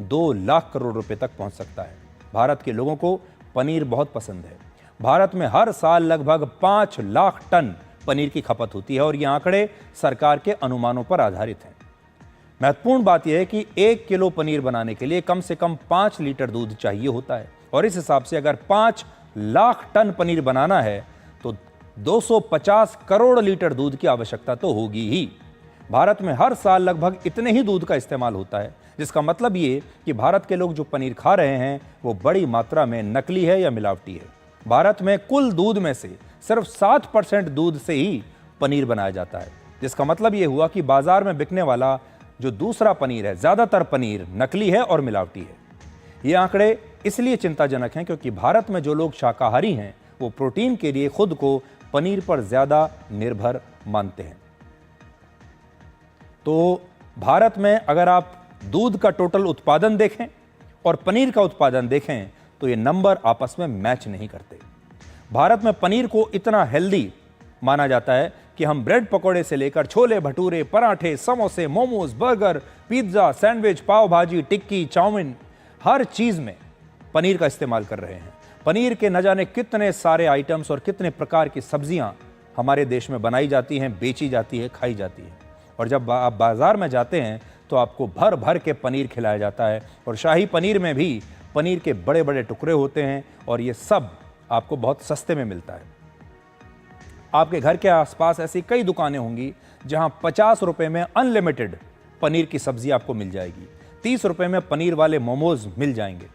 2 लाख करोड़ रुपए तक पहुंच सकता है। भारत के लोगों को पनीर बहुत पसंद है। भारत में हर साल लगभग 5 लाख टन पनीर की खपत होती है और ये आंकड़े सरकार के अनुमानों पर आधारित हैं। महत्वपूर्ण बात यह है कि 1 किलो पनीर बनाने के लिए कम से कम 5 लीटर दूध चाहिए होता है और इस हिसाब से अगर 5 लाख टन पनीर बनाना है तो 250 करोड़ लीटर दूध की आवश्यकता तो होगी ही। भारत में हर साल लगभग इतने ही दूध का इस्तेमाल होता है, जिसका मतलब ये कि भारत के लोग जो पनीर खा रहे हैं वो बड़ी मात्रा में नकली है या मिलावटी है। भारत में कुल दूध में से सिर्फ 7% दूध से ही पनीर बनाया जाता है, जिसका मतलब ये हुआ कि बाजार में बिकने वाला जो दूसरा पनीर है, ज़्यादातर पनीर नकली है और मिलावटी है। ये आंकड़े इसलिए चिंताजनक हैं क्योंकि भारत में जो लोग शाकाहारी हैं वो प्रोटीन के लिए खुद को पनीर पर ज़्यादा निर्भर मानते हैं। तो भारत में अगर आप दूध का टोटल उत्पादन देखें और पनीर का उत्पादन देखें तो ये नंबर आपस में मैच नहीं करते। भारत में पनीर को इतना हेल्दी माना जाता है कि हम ब्रेड पकौड़े से लेकर छोले भटूरे, पराठे, समोसे, मोमोज, बर्गर, पिज्ज़ा, सैंडविच, पाव भाजी, टिक्की, चाउमीन, हर चीज़ में पनीर का इस्तेमाल कर रहे हैं। पनीर के न जाने कितने सारे आइटम्स और कितने प्रकार की सब्जियां हमारे देश में बनाई जाती हैं, बेची जाती है, खाई जाती है। और जब आप बाज़ार में जाते हैं तो आपको भर भर के पनीर खिलाया जाता है और शाही पनीर में भी पनीर के बड़े बड़े टुकड़े होते हैं और ये सब आपको बहुत सस्ते में मिलता है। आपके घर के आसपास ऐसी कई दुकानें होंगी जहां 50 रुपए में अनलिमिटेड पनीर की सब्जी आपको मिल जाएगी, 30 रुपए में पनीर वाले मोमोज मिल जाएंगे।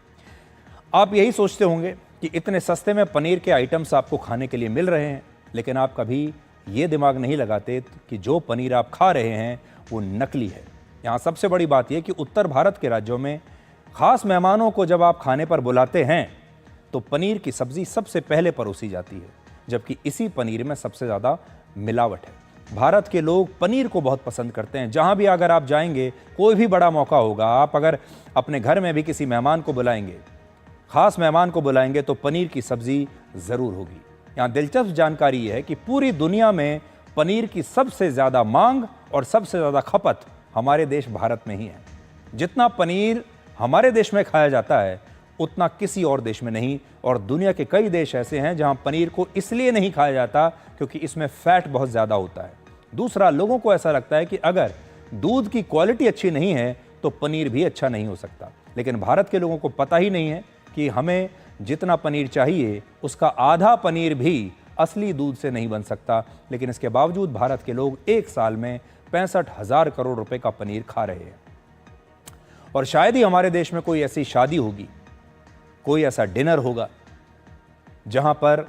आप यही सोचते होंगे कि इतने सस्ते में पनीर के आइटम्स आपको खाने के लिए मिल रहे हैं, लेकिन आप कभी ये दिमाग नहीं लगाते कि जो पनीर आप खा रहे हैं वो नकली है। यहाँ सबसे बड़ी बात यह कि उत्तर भारत के राज्यों में खास मेहमानों को जब आप खाने पर बुलाते हैं तो पनीर की सब्जी सबसे पहले परोसी जाती है, जबकि इसी पनीर में सबसे ज़्यादा मिलावट है। भारत के लोग पनीर को बहुत पसंद करते हैं। जहाँ भी अगर आप जाएंगे, कोई भी बड़ा मौका होगा, आप अगर अपने घर में भी किसी मेहमान को बुलाएंगे, खास मेहमान को बुलाएंगे, तो पनीर की सब्जी ज़रूर होगी। यहाँ दिलचस्प जानकारी यह है कि पूरी दुनिया में पनीर की सबसे ज़्यादा मांग और सबसे ज़्यादा खपत हमारे देश भारत में ही है। जितना पनीर हमारे देश में खाया जाता है उतना किसी और देश में नहीं, और दुनिया के कई देश ऐसे हैं जहां पनीर को इसलिए नहीं खाया जाता क्योंकि इसमें फैट बहुत ज़्यादा होता है। दूसरा, लोगों को ऐसा लगता है कि अगर दूध की क्वालिटी अच्छी नहीं है तो पनीर भी अच्छा नहीं हो सकता, लेकिन भारत के लोगों को पता ही नहीं है कि हमें जितना पनीर चाहिए उसका आधा पनीर भी असली दूध से नहीं बन सकता। लेकिन इसके बावजूद भारत के लोग एक साल में 65,000 करोड़ रुपए का पनीर खा रहे हैं। और शायद ही हमारे देश में कोई ऐसी शादी होगी, कोई ऐसा डिनर होगा जहां पर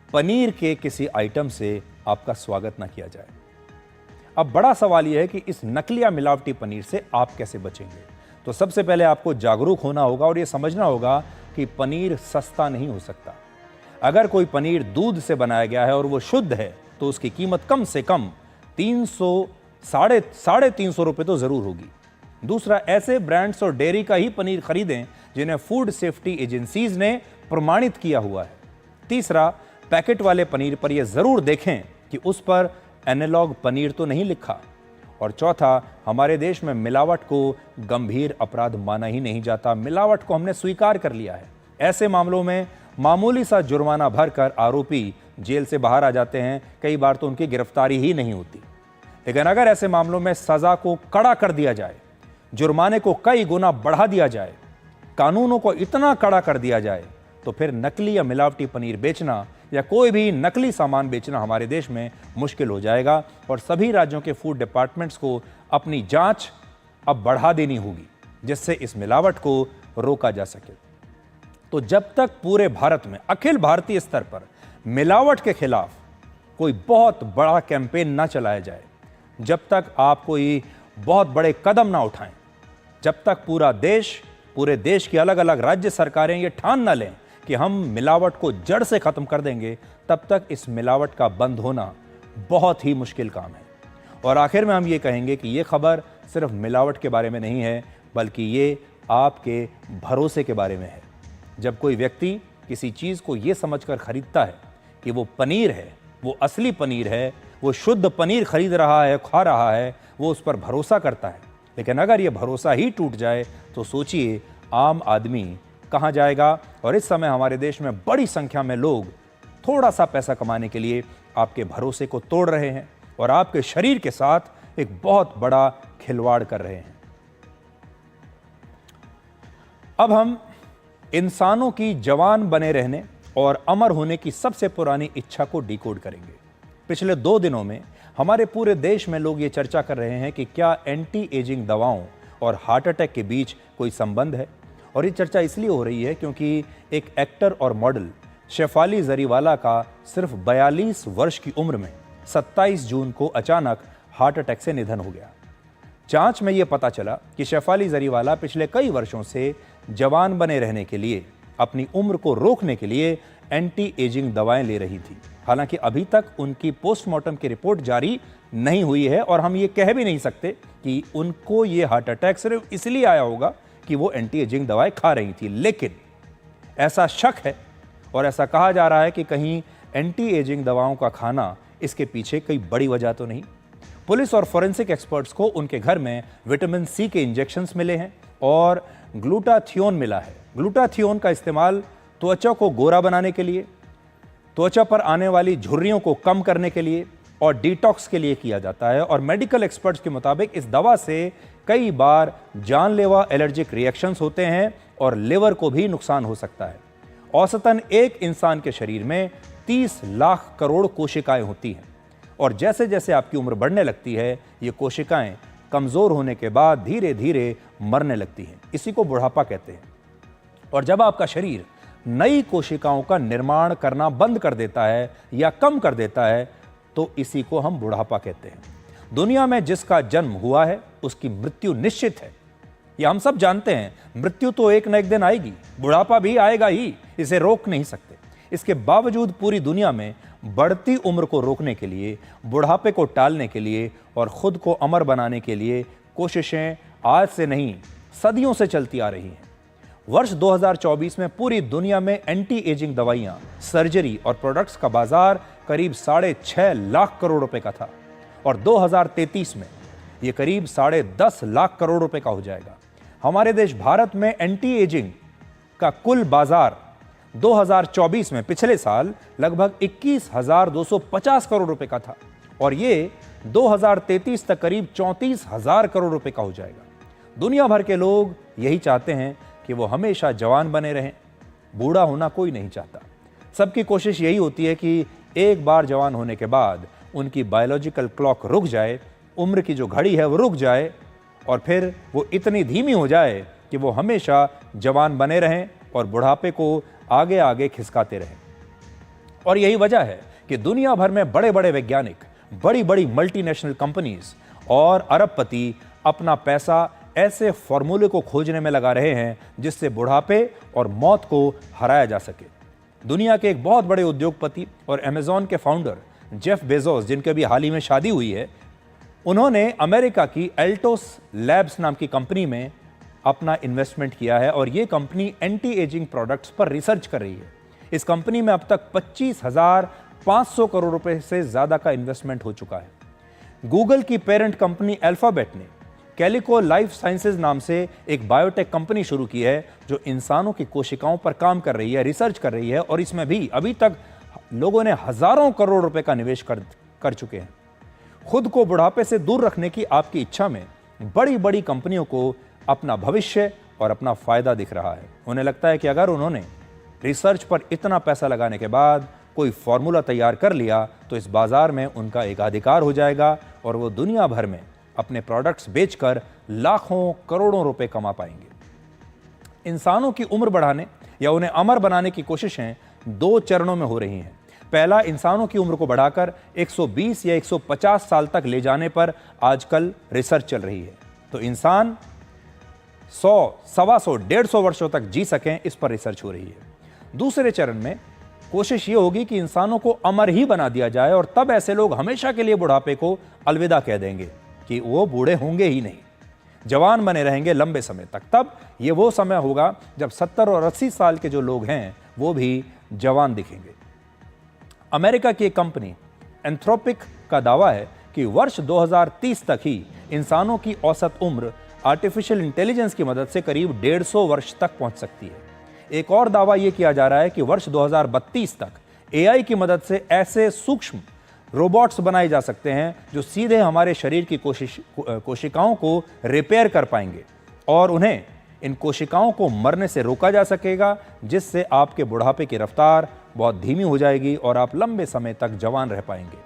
पनीर के किसी आइटम से आपका स्वागत ना किया जाए। अब बड़ा सवाल यह है कि इस नकली या मिलावटी पनीर से आप कैसे बचेंगे। तो सबसे पहले आपको जागरूक होना होगा और यह समझना होगा कि पनीर सस्ता नहीं हो सकता। अगर कोई पनीर दूध से बनाया गया है और वो शुद्ध है तो उसकी कीमत कम से कम 300-350 रुपए तो जरूर होगी। दूसरा, ऐसे ब्रांड्स और डेयरी का ही पनीर खरीदें जिन्हें फूड सेफ्टी एजेंसीज ने प्रमाणित किया हुआ है। तीसरा, पैकेट वाले पनीर पर यह जरूर देखें कि उस पर एनालॉग पनीर तो नहीं लिखा। और चौथा, हमारे देश में मिलावट को गंभीर अपराध माना ही नहीं जाता। मिलावट को हमने स्वीकार कर लिया है। ऐसे मामलों में मामूली सा जुर्माना भरकर आरोपी जेल से बाहर आ जाते हैं। कई बार तो उनकी गिरफ्तारी ही नहीं होती। लेकिन अगर ऐसे मामलों में सजा को कड़ा कर दिया जाए, जुर्माने को कई गुना बढ़ा दिया जाए, कानूनों को इतना कड़ा कर दिया जाए, तो फिर नकली या मिलावटी पनीर बेचना या कोई भी नकली सामान बेचना हमारे देश में मुश्किल हो जाएगा। और सभी राज्यों के फूड डिपार्टमेंट्स को अपनी जांच अब बढ़ा देनी होगी, जिससे इस मिलावट को रोका जा सके। तो जब तक पूरे भारत में अखिल भारतीय स्तर पर मिलावट के खिलाफ कोई बहुत बड़ा कैंपेन ना चलाया जाए, जब तक आप कोई बहुत बड़े कदम ना उठाएं, जब तक पूरे देश की अलग अलग राज्य सरकारें ये ठान ना लें कि हम मिलावट को जड़ से खत्म कर देंगे, तब तक इस मिलावट का बंद होना बहुत ही मुश्किल काम है। और आखिर में हम ये कहेंगे कि ये खबर सिर्फ मिलावट के बारे में नहीं है, बल्कि ये आपके भरोसे के बारे में है। जब कोई व्यक्ति किसी चीज़ को ये समझकर खरीदता है कि वो पनीर है, वो असली पनीर है, वो शुद्ध पनीर खरीद रहा है, खा रहा है, वो उस पर भरोसा करता है। लेकिन अगर ये भरोसा ही टूट जाए तो सोचिए आम आदमी कहाँ जाएगा। और इस समय हमारे देश में बड़ी संख्या में लोग थोड़ा सा पैसा कमाने के लिए आपके भरोसे को तोड़ रहे हैं और आपके शरीर के साथ एक बहुत बड़ा खिलवाड़ कर रहे हैं। अब हम इंसानों की जवान बने रहने और अमर होने की सबसे पुरानी इच्छा को डिकोड करेंगे। पिछले 2 दिनों में हमारे पूरे देश में लोग ये चर्चा कर रहे हैं कि क्या एंटी एजिंग दवाओं और हार्ट अटैक के बीच कोई संबंध है। और ये चर्चा इसलिए हो रही है क्योंकि एक एक्टर और मॉडल शेफाली जरीवाला का सिर्फ 42 वर्ष की उम्र में 27 जून को अचानक हार्ट अटैक से निधन हो गया। जांच में यह पता चला कि शेफाली जरीवाला पिछले कई वर्षों से जवान बने रहने के लिए, अपनी उम्र को रोकने के लिए एंटी एजिंग दवाएं ले रही थी। हालांकि अभी तक उनकी पोस्टमार्टम की रिपोर्ट जारी नहीं हुई है और हम ये कह भी नहीं सकते कि उनको ये हार्ट अटैक सिर्फ इसलिए आया होगा कि वो एंटी एजिंग दवाएं खा रही थी। लेकिन ऐसा शक है और ऐसा कहा जा रहा है कि कहीं एंटी एजिंग दवाओं का खाना इसके पीछे कोई बड़ी वजह तो नहीं। पुलिस और फॉरेंसिक एक्सपर्ट्स को उनके घर में विटामिन सी के इंजेक्शंस मिले हैं और ग्लूटाथियोन मिला है। ग्लूटाथियोन का इस्तेमाल त्वचा को गोरा बनाने के लिए, त्वचा पर आने वाली झुर्रियों को कम करने के लिए और डिटॉक्स के लिए किया जाता है। और मेडिकल एक्सपर्ट्स के मुताबिक इस दवा से कई बार जानलेवा एलर्जिक रिएक्शंस होते हैं और लिवर को भी नुकसान हो सकता है। औसतन एक इंसान के शरीर में 30 लाख करोड़ कोशिकाएं होती हैं और जैसे जैसे आपकी उम्र बढ़ने लगती है ये कोशिकाएं कमज़ोर होने के बाद धीरे धीरे मरने लगती हैं। इसी को बुढ़ापा कहते हैं। और जब आपका शरीर नई कोशिकाओं का निर्माण करना बंद कर देता है या कम कर देता है तो इसी को हम बुढ़ापा कहते हैं। दुनिया में जिसका जन्म हुआ है उसकी मृत्यु निश्चित है, यह हम सब जानते हैं। मृत्यु तो एक न एक दिन आएगी, बुढ़ापा भी आएगा ही, इसे रोक नहीं सकते। इसके बावजूद पूरी दुनिया में बढ़ती उम्र को रोकने के लिए, बुढ़ापे को टालने के लिए और खुद को अमर बनाने के लिए कोशिशें आज से नहीं सदियों से चलती आ रही हैं। वर्ष 2024 में पूरी दुनिया में एंटी एजिंग दवाइयां, सर्जरी और प्रोडक्ट्स का बाजार करीब 6.5 लाख करोड़ रुपए का था और 2033 में यह करीब 10.5 लाख करोड़ रुपए का हो जाएगा। हमारे देश भारत में एंटी एजिंग का कुल बाजार 2024 में पिछले साल लगभग 21,250 करोड़ रुपए का था और ये 2033 तक करीब 34,000 करोड़ रुपए का हो जाएगा। दुनिया भर के लोग यही चाहते हैं कि वो हमेशा जवान बने रहें। बूढ़ा होना कोई नहीं चाहता। सबकी कोशिश यही होती है कि एक बार जवान होने के बाद उनकी बायोलॉजिकल क्लॉक रुक जाए, उम्र की जो घड़ी है वो रुक जाए और फिर वो इतनी धीमी हो जाए कि वो हमेशा जवान बने रहें और बुढ़ापे को आगे आगे खिसकाते रहें। और यही वजह है कि दुनिया भर में बड़े बड़े वैज्ञानिक, बड़ी बड़ी मल्टीनेशनल कंपनीज और अरबपति अपना पैसा ऐसे फॉर्मूले को खोजने में लगा रहे हैं जिससे बुढ़ापे और मौत को हराया जा सके। दुनिया के एक बहुत बड़े उद्योगपति और अमेज़न के फाउंडर जेफ बेजोस, जिनके भी हाल ही में शादी हुई है, उन्होंने अमेरिका की एल्टोस लैब्स नाम की कंपनी में अपना इन्वेस्टमेंट किया है और ये कंपनी एंटी एजिंग प्रोडक्ट्स पर रिसर्च कर रही है। इस कंपनी में अब तक 25,500 करोड़ रुपए से ज्यादा का इन्वेस्टमेंट हो चुका है। गूगल की पेरेंट कंपनी अल्फाबेट ने कैलिको लाइफ साइंसेज नाम से एक बायोटेक कंपनी शुरू की है जो इंसानों की कोशिकाओं पर काम कर रही है, रिसर्च कर रही है और इसमें भी अभी तक लोगों ने हजारों करोड़ रुपए का निवेश कर चुके हैं। खुद को बुढ़ापे से दूर रखने की आपकी इच्छा में बड़ी बड़ी कंपनियों को अपना भविष्य और अपना फायदा दिख रहा है। उन्हें लगता है कि अगर उन्होंने रिसर्च पर इतना पैसा लगाने के बाद कोई फॉर्मूला तैयार कर लिया तो इस बाजार में उनका एकाधिकार हो जाएगा और वो दुनिया भर में अपने प्रोडक्ट्स बेचकर लाखों करोड़ों रुपए कमा पाएंगे। इंसानों की उम्र बढ़ाने या उन्हें अमर बनाने की कोशिशें 2 चरणों में हो रही हैं। पहला, इंसानों की उम्र को बढ़ाकर 120 या 150 साल तक ले जाने पर आजकल रिसर्च चल रही है। तो इंसान 100, 125, 150 वर्षों तक जी सकें, इस पर रिसर्च हो रही है। दूसरे चरण में कोशिश ये होगी कि इंसानों को अमर ही बना दिया जाए और तब ऐसे लोग हमेशा के लिए बुढ़ापे को अलविदा कह देंगे कि वो बूढ़े होंगे ही नहीं, जवान बने रहेंगे लंबे समय तक। तब ये वो समय होगा जब 70 और 80 साल के जो लोग हैं वो भी जवान दिखेंगे। अमेरिका की एक कंपनी एंथ्रोपिक का दावा है कि वर्ष 2030 तक ही इंसानों की औसत उम्र आर्टिफिशियल इंटेलिजेंस की मदद से करीब 150 वर्ष तक पहुंच सकती है। एक और दावा यह किया जा रहा है कि वर्ष 2032 तक एआई की मदद से ऐसे सूक्ष्म रोबोट्स बनाए जा सकते हैं जो सीधे हमारे शरीर की कोशिकाओं को रिपेयर कर पाएंगे और उन्हें इन कोशिकाओं को मरने से रोका जा सकेगा, जिससे आपके बुढ़ापे की रफ्तार बहुत धीमी हो जाएगी और आप लंबे समय तक जवान रह पाएंगे।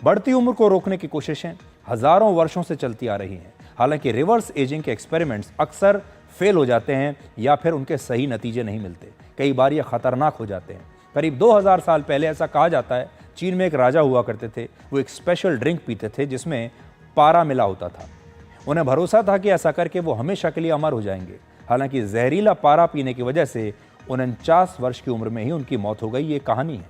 बढ़ती उम्र को रोकने की कोशिशें हजारों वर्षों से चलती आ रही हैं। हालांकि रिवर्स एजिंग के एक्सपेरिमेंट्स अक्सर फेल हो जाते हैं या फिर उनके सही नतीजे नहीं मिलते। कई बार ये खतरनाक हो जाते हैं। करीब 2000 साल पहले ऐसा कहा जाता है, चीन में एक राजा हुआ करते थे। वो एक स्पेशल ड्रिंक पीते थे जिसमें पारा मिला होता था। उन्हें भरोसा था कि ऐसा करके वो हमेशा के लिए अमर हो जाएंगे। हालांकि जहरीला पारा पीने की वजह से 49 वर्ष की उम्र में ही उनकी मौत हो गई। ये कहानी है।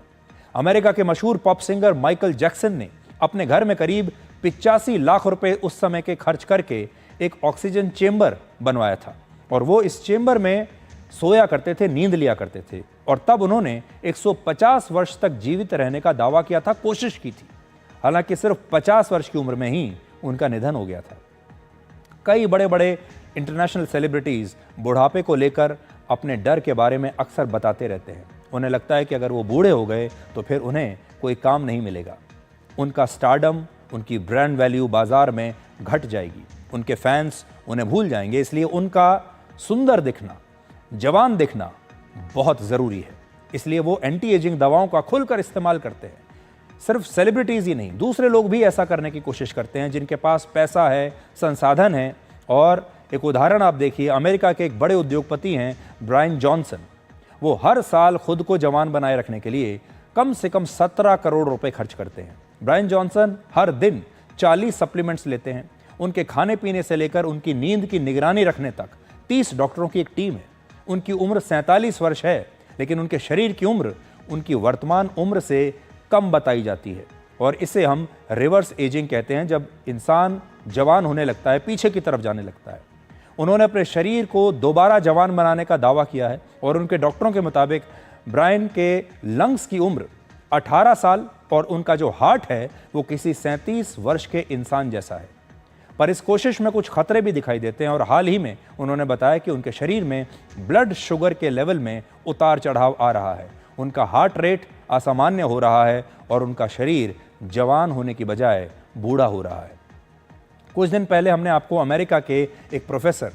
अमेरिका के मशहूर पॉप सिंगर माइकल जैक्सन ने अपने घर में करीब 85 लाख रुपए उस समय के खर्च करके एक ऑक्सीजन चेंबर बनवाया था और वो इस चेंबर में सोया करते थे, नींद लिया करते थे और तब उन्होंने 150 वर्ष तक जीवित रहने का दावा किया था, कोशिश की थी। हालांकि सिर्फ 50 वर्ष की उम्र में ही उनका निधन हो गया था। कई बड़े बड़े इंटरनेशनल सेलिब्रिटीज बुढ़ापे को लेकर अपने डर के बारे में अक्सर बताते रहते हैं। उन्हें लगता है कि अगर वो बूढ़े हो गए तो फिर उन्हें कोई काम नहीं मिलेगा। उनका स्टारडम, उनकी ब्रांड वैल्यू बाजार में घट जाएगी, उनके फैंस उन्हें भूल जाएंगे। इसलिए उनका सुंदर दिखना, जवान दिखना बहुत ज़रूरी है। इसलिए वो एंटी एजिंग दवाओं का खुलकर इस्तेमाल करते हैं। सिर्फ सेलिब्रिटीज़ ही नहीं, दूसरे लोग भी ऐसा करने की कोशिश करते हैं जिनके पास पैसा है, संसाधन है। और एक उदाहरण आप देखिए, अमेरिका के एक बड़े उद्योगपति हैं ब्रायन जॉनसन। वो हर साल खुद को जवान बनाए रखने के लिए कम से कम 17 करोड़ रुपए खर्च करते हैं। ब्रायन जॉनसन हर दिन 40 सप्लीमेंट्स लेते हैं। उनके खाने पीने से लेकर उनकी नींद की निगरानी रखने तक 30 डॉक्टरों की एक टीम है। उनकी उम्र 47 वर्ष है, लेकिन उनके शरीर की उम्र उनकी वर्तमान उम्र से कम बताई जाती है। और इसे हम रिवर्स एजिंग कहते हैं, जब इंसान जवान होने लगता है, पीछे की तरफ जाने लगता है। उन्होंने अपने शरीर को दोबारा जवान बनाने का दावा किया है और उनके डॉक्टरों के मुताबिक ब्रायन के लंग्स की उम्र 18 साल और उनका जो हार्ट है वो किसी 37 वर्ष के इंसान जैसा है। पर इस कोशिश में कुछ खतरे भी दिखाई देते हैं और हाल ही में उन्होंने बताया कि उनके शरीर में ब्लड शुगर के लेवल में उतार चढ़ाव आ रहा है, उनका हार्ट रेट असामान्य हो रहा है और उनका शरीर जवान होने की बजाय बूढ़ा हो रहा है। कुछ दिन पहले हमने आपको अमेरिका के एक प्रोफेसर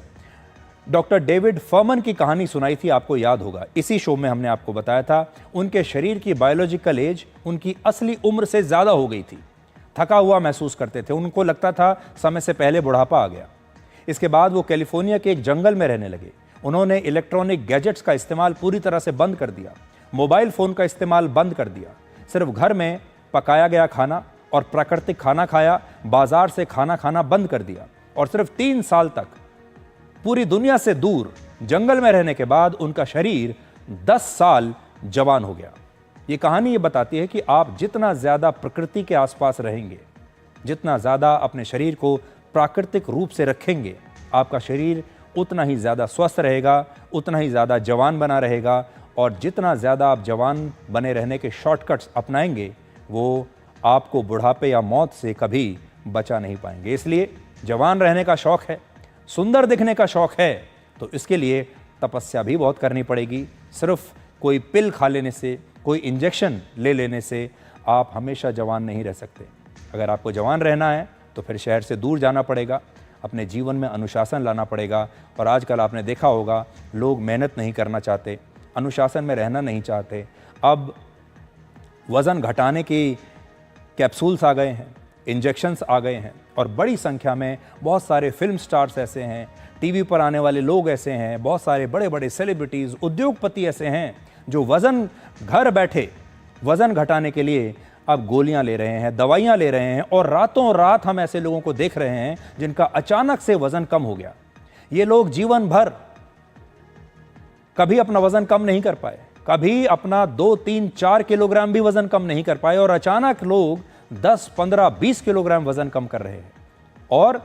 डॉक्टर डेविड फर्मन की कहानी सुनाई थी, आपको याद होगा। इसी शो में हमने आपको बताया था उनके शरीर की बायोलॉजिकल एज उनकी असली उम्र से ज़्यादा हो गई थी। थका हुआ महसूस करते थे, उनको लगता था समय से पहले बुढ़ापा आ गया। इसके बाद वो कैलिफोर्निया के एक जंगल में रहने लगे। उन्होंने इलेक्ट्रॉनिक गैजेट्स का इस्तेमाल पूरी तरह से बंद कर दिया, मोबाइल फ़ोन का इस्तेमाल बंद कर दिया। सिर्फ घर में पकाया गया खाना और प्राकृतिक खाना खाया, बाजार से खाना खाना बंद कर दिया। और सिर्फ 3 साल तक पूरी दुनिया से दूर जंगल में रहने के बाद उनका शरीर 10 साल जवान हो गया। ये कहानी ये बताती है कि आप जितना ज़्यादा प्रकृति के आसपास रहेंगे, जितना ज़्यादा अपने शरीर को प्राकृतिक रूप से रखेंगे, आपका शरीर उतना ही ज़्यादा स्वस्थ रहेगा, उतना ही ज़्यादा जवान बना रहेगा। और जितना ज़्यादा आप जवान बने रहने के शॉर्टकट्स अपनाएंगे, वो आपको बुढ़ापे या मौत से कभी बचा नहीं पाएंगे। इसलिए जवान रहने का शौक़ है, सुंदर दिखने का शौक़ है, तो इसके लिए तपस्या भी बहुत करनी पड़ेगी। सिर्फ कोई पिल खा लेने से, कोई इंजेक्शन ले लेने से आप हमेशा जवान नहीं रह सकते। अगर आपको जवान रहना है तो फिर शहर से दूर जाना पड़ेगा, अपने जीवन में अनुशासन लाना पड़ेगा। और आजकल आपने देखा होगा, लोग मेहनत नहीं करना चाहते, अनुशासन में रहना नहीं चाहते। अब वज़न घटाने की कैप्सूल्स आ गए हैं, इंजेक्शन्स आ गए हैं और बड़ी संख्या में बहुत सारे फिल्म स्टार्स ऐसे हैं, टीवी पर आने वाले लोग ऐसे हैं, बहुत सारे बड़े बड़े सेलिब्रिटीज़, उद्योगपति ऐसे हैं जो वज़न घर बैठे वज़न घटाने के लिए अब गोलियां ले रहे हैं, दवाइयां ले रहे हैं। और रातों रात हम ऐसे लोगों को देख रहे हैं जिनका अचानक से वज़न कम हो गया। ये लोग जीवन भर कभी अपना वज़न कम नहीं कर पाए, कभी अपना 2, 3, 4 किलोग्राम भी वज़न कम नहीं कर पाए, और अचानक लोग 10, 15, 20 किलोग्राम वज़न कम कर रहे हैं। और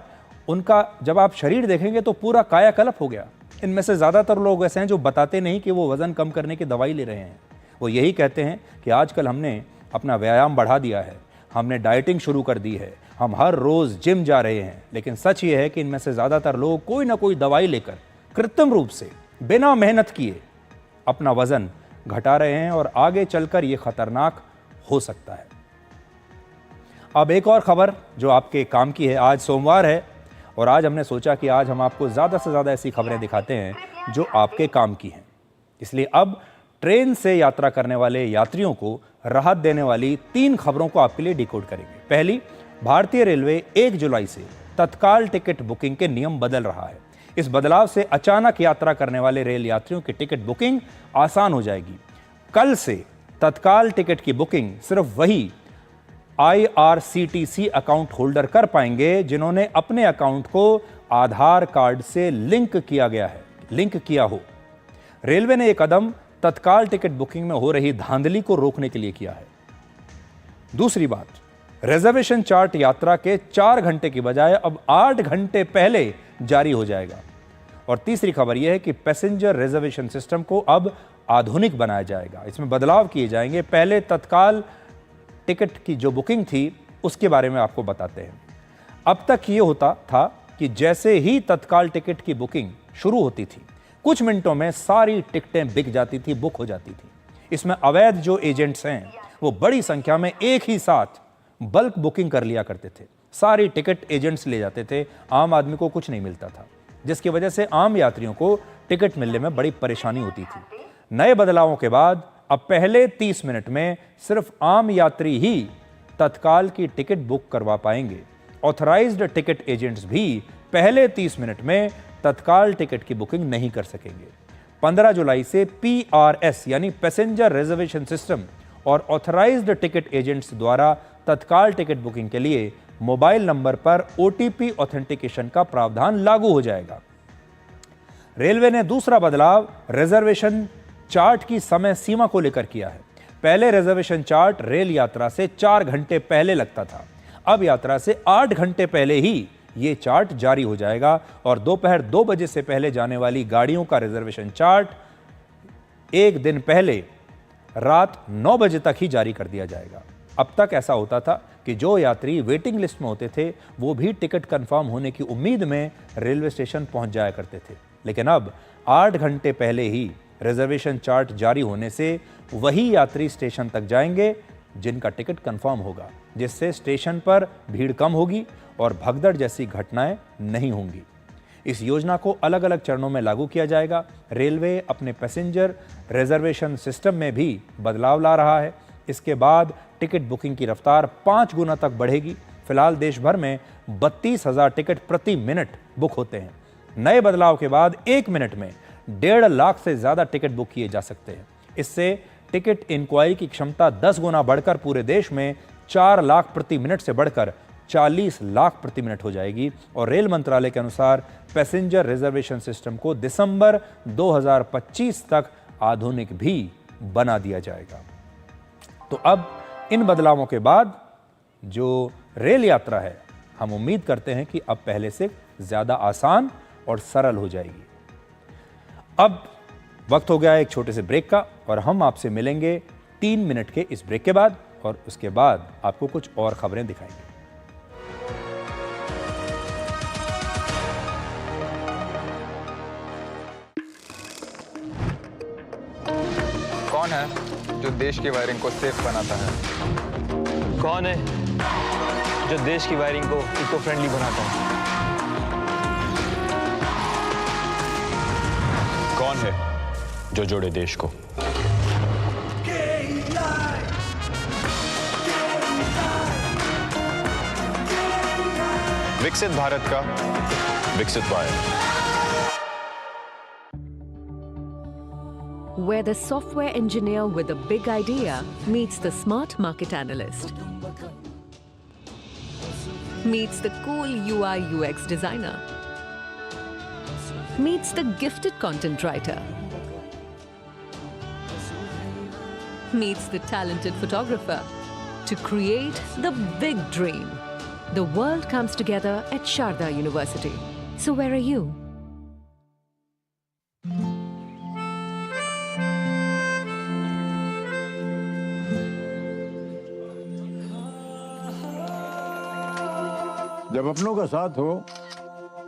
उनका जब आप शरीर देखेंगे तो पूरा कायाकल्प हो गया। इनमें से ज़्यादातर लोग ऐसे हैं जो बताते नहीं कि वो वज़न कम करने की दवाई ले रहे हैं। वो यही कहते हैं कि आजकल हमने अपना व्यायाम बढ़ा दिया है, हमने डाइटिंग शुरू कर दी है, हम हर रोज़ जिम जा रहे हैं। लेकिन सच ये है कि इनमें से ज़्यादातर लोग कोई ना कोई दवाई लेकर कृत्रिम रूप से बिना मेहनत किए अपना वज़न घटा रहे हैं, और आगे चलकर ये खतरनाक हो सकता है। अब एक और खबर जो आपके काम की है। आज सोमवार है और आज हमने सोचा कि आज हम आपको ज़्यादा से ज़्यादा ऐसी खबरें दिखाते हैं जो आपके काम की हैं। इसलिए अब ट्रेन से यात्रा करने वाले यात्रियों को राहत देने वाली 3 खबरों को आपके लिए डिकोड करेंगे। पहली, भारतीय रेलवे 1 जुलाई से तत्काल टिकट बुकिंग के नियम बदल रहा है। इस बदलाव से अचानक यात्रा करने वाले रेल यात्रियों की टिकट बुकिंग आसान हो जाएगी। कल से तत्काल टिकट की बुकिंग सिर्फ वही IRCTC अकाउंट होल्डर कर पाएंगे जिन्होंने अपने अकाउंट को आधार कार्ड से लिंक किया हो। रेलवे ने यह कदम तत्काल टिकट बुकिंग में हो रही धांधली को रोकने के लिए किया है। दूसरी बात, रिजर्वेशन चार्ट यात्रा के 4 घंटे की बजाय अब 8 घंटे पहले जारी हो जाएगा। और तीसरी खबर यह है कि पैसेंजर रिजर्वेशन सिस्टम को अब आधुनिक बनाया जाएगा। इसमें बदलाव किए जाएंगे। पहले तत्काल टिकट की जो बुकिंग थी उसके बारे में आपको बताते हैं। अब तक ये होता था कि जैसे ही तत्काल टिकट की बुकिंग शुरू होती थी, कुछ मिनटों में सारी टिकटें बिक जाती थी, बुक हो जाती थी। इसमें अवैध जो एजेंट्स हैं वो बड़ी संख्या में एक ही साथ बल्क बुकिंग कर लिया करते थे। सारी टिकट एजेंट्स ले जाते थे, आम आदमी को कुछ नहीं मिलता था, जिसकी वजह से आम यात्रियों को टिकट मिलने में बड़ी परेशानी होती थी। नए बदलावों के बाद अब पहले 30 मिनट में सिर्फ आम यात्री ही तत्काल की टिकट बुक करवा पाएंगे। ऑथराइज्ड टिकट एजेंट्स भी पहले 30 मिनट में तत्काल टिकट की बुकिंग नहीं कर सकेंगे। 15 जुलाई से PRS यानी पैसेंजर रिजर्वेशन सिस्टम और ऑथराइज्ड टिकट एजेंट्स द्वारा तत्काल टिकट बुकिंग के लिए मोबाइल नंबर पर OTP ऑथेंटिकेशन का प्रावधान लागू हो जाएगा। रेलवे ने दूसरा बदलाव रिजर्वेशन चार्ट की समय सीमा को लेकर किया है। पहले रिजर्वेशन चार्ट रेल यात्रा से 4 घंटे पहले लगता था। अब यात्रा से 8 घंटे पहले ही ये चार्ट जारी हो जाएगा और दोपहर 2 बजे से पहले जाने वाली गाड़ियों का रिजर्वेशन चार्ट एक दिन पहले रात 9 बजे तक ही जारी कर दिया जाएगा। अब तक ऐसा होता था कि जो यात्री वेटिंग लिस्ट में होते थे वो भी टिकट कंफर्म होने की उम्मीद में रेलवे स्टेशन पहुंच जाया करते थे, लेकिन अब 8 घंटे पहले ही रिजर्वेशन चार्ट जारी होने से वही यात्री स्टेशन तक जाएंगे जिनका टिकट कंफर्म होगा, जिससे स्टेशन पर भीड़ कम होगी और भगदड़ जैसी घटनाएं नहीं होंगी। इस योजना को अलग अलग चरणों में लागू किया जाएगा। रेलवे अपने पैसेंजर रिजर्वेशन सिस्टम में भी बदलाव ला रहा है। इसके बाद टिकट बुकिंग की रफ्तार 5 गुना तक बढ़ेगी। फिलहाल देश भर में 32,000 टिकट प्रति मिनट बुक होते हैं। नए बदलाव के बाद 1 मिनट में 1.5 लाख से ज्यादा टिकट बुक किए जा सकते हैं। इससे टिकट इंक्वायरी की क्षमता 10 गुना बढ़कर पूरे देश में 4 लाख प्रति मिनट से बढ़कर 40 लाख प्रति मिनट हो जाएगी और रेल मंत्रालय के अनुसार पैसेंजर रिजर्वेशन सिस्टम को दिसंबर 2025 तक आधुनिक भी बना दिया जाएगा। तो अब इन बदलावों के बाद जो रेल यात्रा है, हम उम्मीद करते हैं कि अब पहले से ज्यादा आसान और सरल हो जाएगी। अब वक्त हो गया है एक छोटे से ब्रेक का और हम आपसे मिलेंगे 3 मिनट के इस ब्रेक के बाद और उसके बाद आपको कुछ और खबरें दिखाएंगे। कौन है जो देश की वायरिंग को सेफ बनाता है? कौन है जो देश की वायरिंग को इको फ्रेंडली बनाता है? कौन है जो जोड़े देश को? विकसित भारत का विकसित wire. Where the software engineer with a big idea meets the smart market analyst, meets the cool UI UX designer, meets the gifted content writer, meets the talented photographer to create the big dream. The world comes together at Sharda University. So where are you? जब अपनों का साथ हो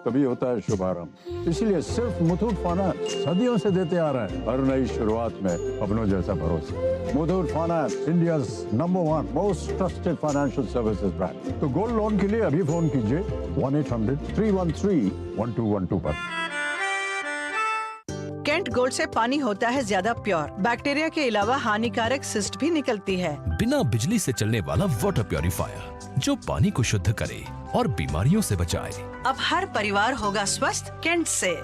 तभी होता है शुभारंभ। इसलिए सिर्फ मुथूट फाइनेंस सदियों से देते आ रहा है हर नई शुरुआत में अपनों जैसा भरोसा। Muthoot finance, India's number 1 most trusted financial services brand. तो गोल्ड लोन के लिए अभी फोन कीजिए 1-800-313-1212 पर। कैंट गोल्ड से पानी होता है ज्यादा प्योर। बैक्टीरिया के अलावा हानिकारक सिस्ट भी निकलती है। बिना बिजली से चलने वाला वाटर प्योरीफायर जो पानी को शुद्ध करे और बीमारियों से बचाए। अब हर परिवार होगा स्वस्थ कैंट से।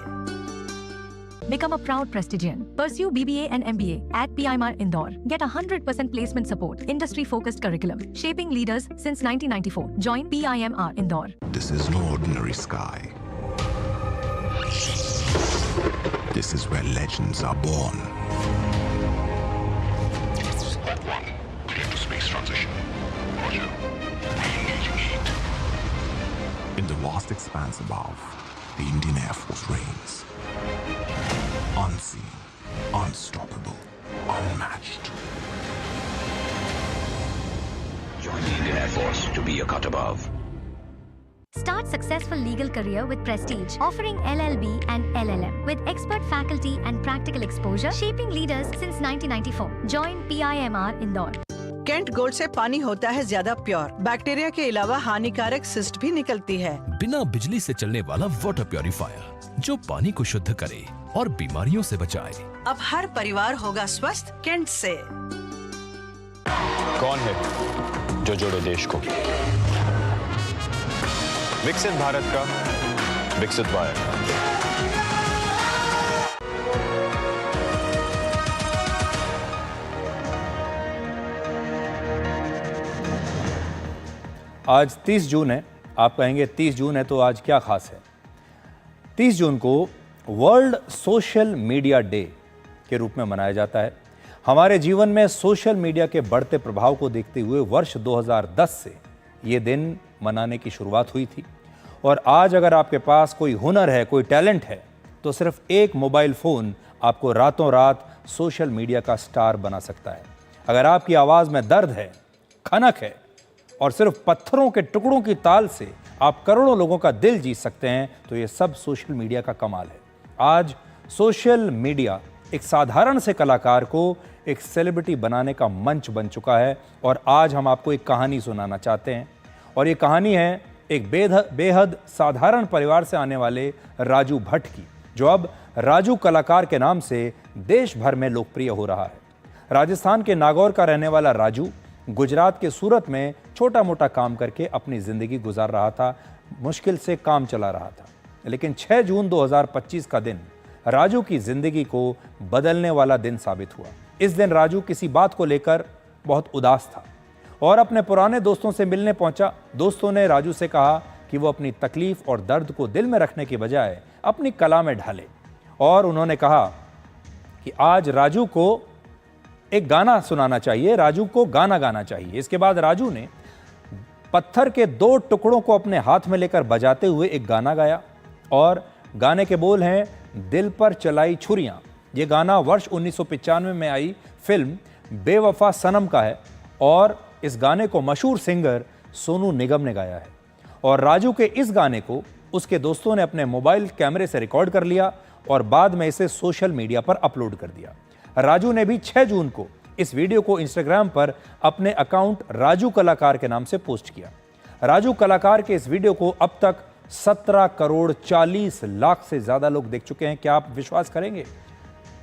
Become a proud Prestigian. Pursue BBA and MBA at PIMR Indore. Get 100% placement support. Industry-focused curriculum. Shaping leaders since 1994. Join PIMR Indore. This is no ordinary sky. This is where legends are born. Clear to space transition. Roger. Re-engaging heat. In the vast expanse above, the Indian Air Force reigns. Unseen, unstoppable, unmatched. Join the Indian Air Force to be a cut above. Start successful legal career with Prestige, offering LLB and LLM with expert faculty and practical exposure, shaping leaders since 1994. Join PIMR Indore. कैंट गोल्ड से पानी होता है ज्यादा प्योर। बैक्टीरिया के अलावा हानिकारक सिस्ट भी निकलती है। बिना बिजली से चलने वाला वाटर प्योरीफायर जो पानी को शुद्ध करे और बीमारियों से बचाए। अब हर परिवार होगा स्वस्थ कैंट से। कौन है जो जोड़े देश को। विकसित भारत का विकसित वायर। आज 30 जून है। आप कहेंगे 30 जून है तो आज क्या खास है? 30 जून को वर्ल्ड सोशल मीडिया डे के रूप में मनाया जाता है। हमारे जीवन में सोशल मीडिया के बढ़ते प्रभाव को देखते हुए वर्ष 2010 से ये दिन मनाने की शुरुआत हुई थी। और आज अगर आपके पास कोई हुनर है, कोई टैलेंट है, तो सिर्फ एक मोबाइल फ़ोन आपको रातों रात सोशल मीडिया का स्टार बना सकता है। अगर आपकी आवाज़ में दर्द है, खनक है और सिर्फ पत्थरों के टुकड़ों की ताल से आप करोड़ों लोगों का दिल जीत सकते हैं, तो ये सब सोशल मीडिया का कमाल है। आज सोशल मीडिया एक साधारण से कलाकार को एक सेलिब्रिटी बनाने का मंच बन चुका है। और आज हम आपको एक कहानी सुनाना चाहते हैं, और ये कहानी है एक बेहद साधारण परिवार से आने वाले राजू भट्ट की, जो अब राजू कलाकार के नाम से देश भर में लोकप्रिय हो रहा है। राजस्थान के नागौर का रहने वाला राजू गुजरात के सूरत में छोटा मोटा काम करके अपनी ज़िंदगी गुजार रहा था, मुश्किल से काम चला रहा था। लेकिन 6 जून 2025 का दिन राजू की ज़िंदगी को बदलने वाला दिन साबित हुआ। इस दिन राजू किसी बात को लेकर बहुत उदास था और अपने पुराने दोस्तों से मिलने पहुंचा। दोस्तों ने राजू से कहा कि वो अपनी तकलीफ और दर्द को दिल में रखने के बजाय अपनी कला में ढाले, और उन्होंने कहा कि आज राजू को एक गाना सुनाना चाहिए, राजू को गाना गाना चाहिए। इसके बाद राजू ने पत्थर के 2 टुकड़ों को अपने हाथ में लेकर बजाते हुए एक गाना गाया, और गाने के बोल हैं दिल पर चलाई छुरियां। ये गाना वर्ष 1995 में आई फिल्म बेवफा सनम का है, और इस गाने को मशहूर सिंगर सोनू निगम ने गाया है। और राजू के इस गाने को उसके दोस्तों ने अपने मोबाइल कैमरे से रिकॉर्ड कर लिया और बाद में इसे सोशल मीडिया पर अपलोड कर दिया। राजू ने भी 6 जून को इस वीडियो को इंस्टाग्राम पर अपने अकाउंट राजू कलाकार के नाम से पोस्ट किया। राजू कलाकार के इस वीडियो को अब तक 17 करोड़ 40 लाख से ज्यादा लोग देख चुके हैं। क्या आप विश्वास करेंगे?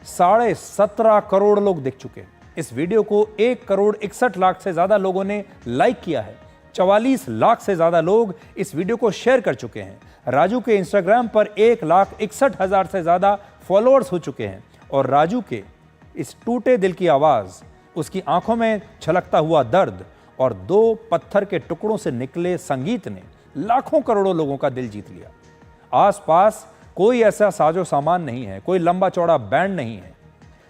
17.5 करोड़ लोग देख चुके हैं। इस वीडियो को 1 करोड़ 61 लाख से ज्यादा लोगों ने लाइक किया है। 44 लाख से ज्यादा लोग इस वीडियो को शेयर कर चुके हैं। राजू के इंस्टाग्राम पर 1,61,000 से ज्यादा फॉलोअर्स हो चुके हैं। और राजू के इस टूटे दिल की आवाज, उसकी आंखों में छलकता हुआ दर्द और 2 पत्थर के टुकड़ों से निकले संगीत ने लाखों करोड़ों लोगों का दिल जीत लिया। आसपास कोई ऐसा साजो सामान नहीं है, कोई लंबा चौड़ा बैंड नहीं है।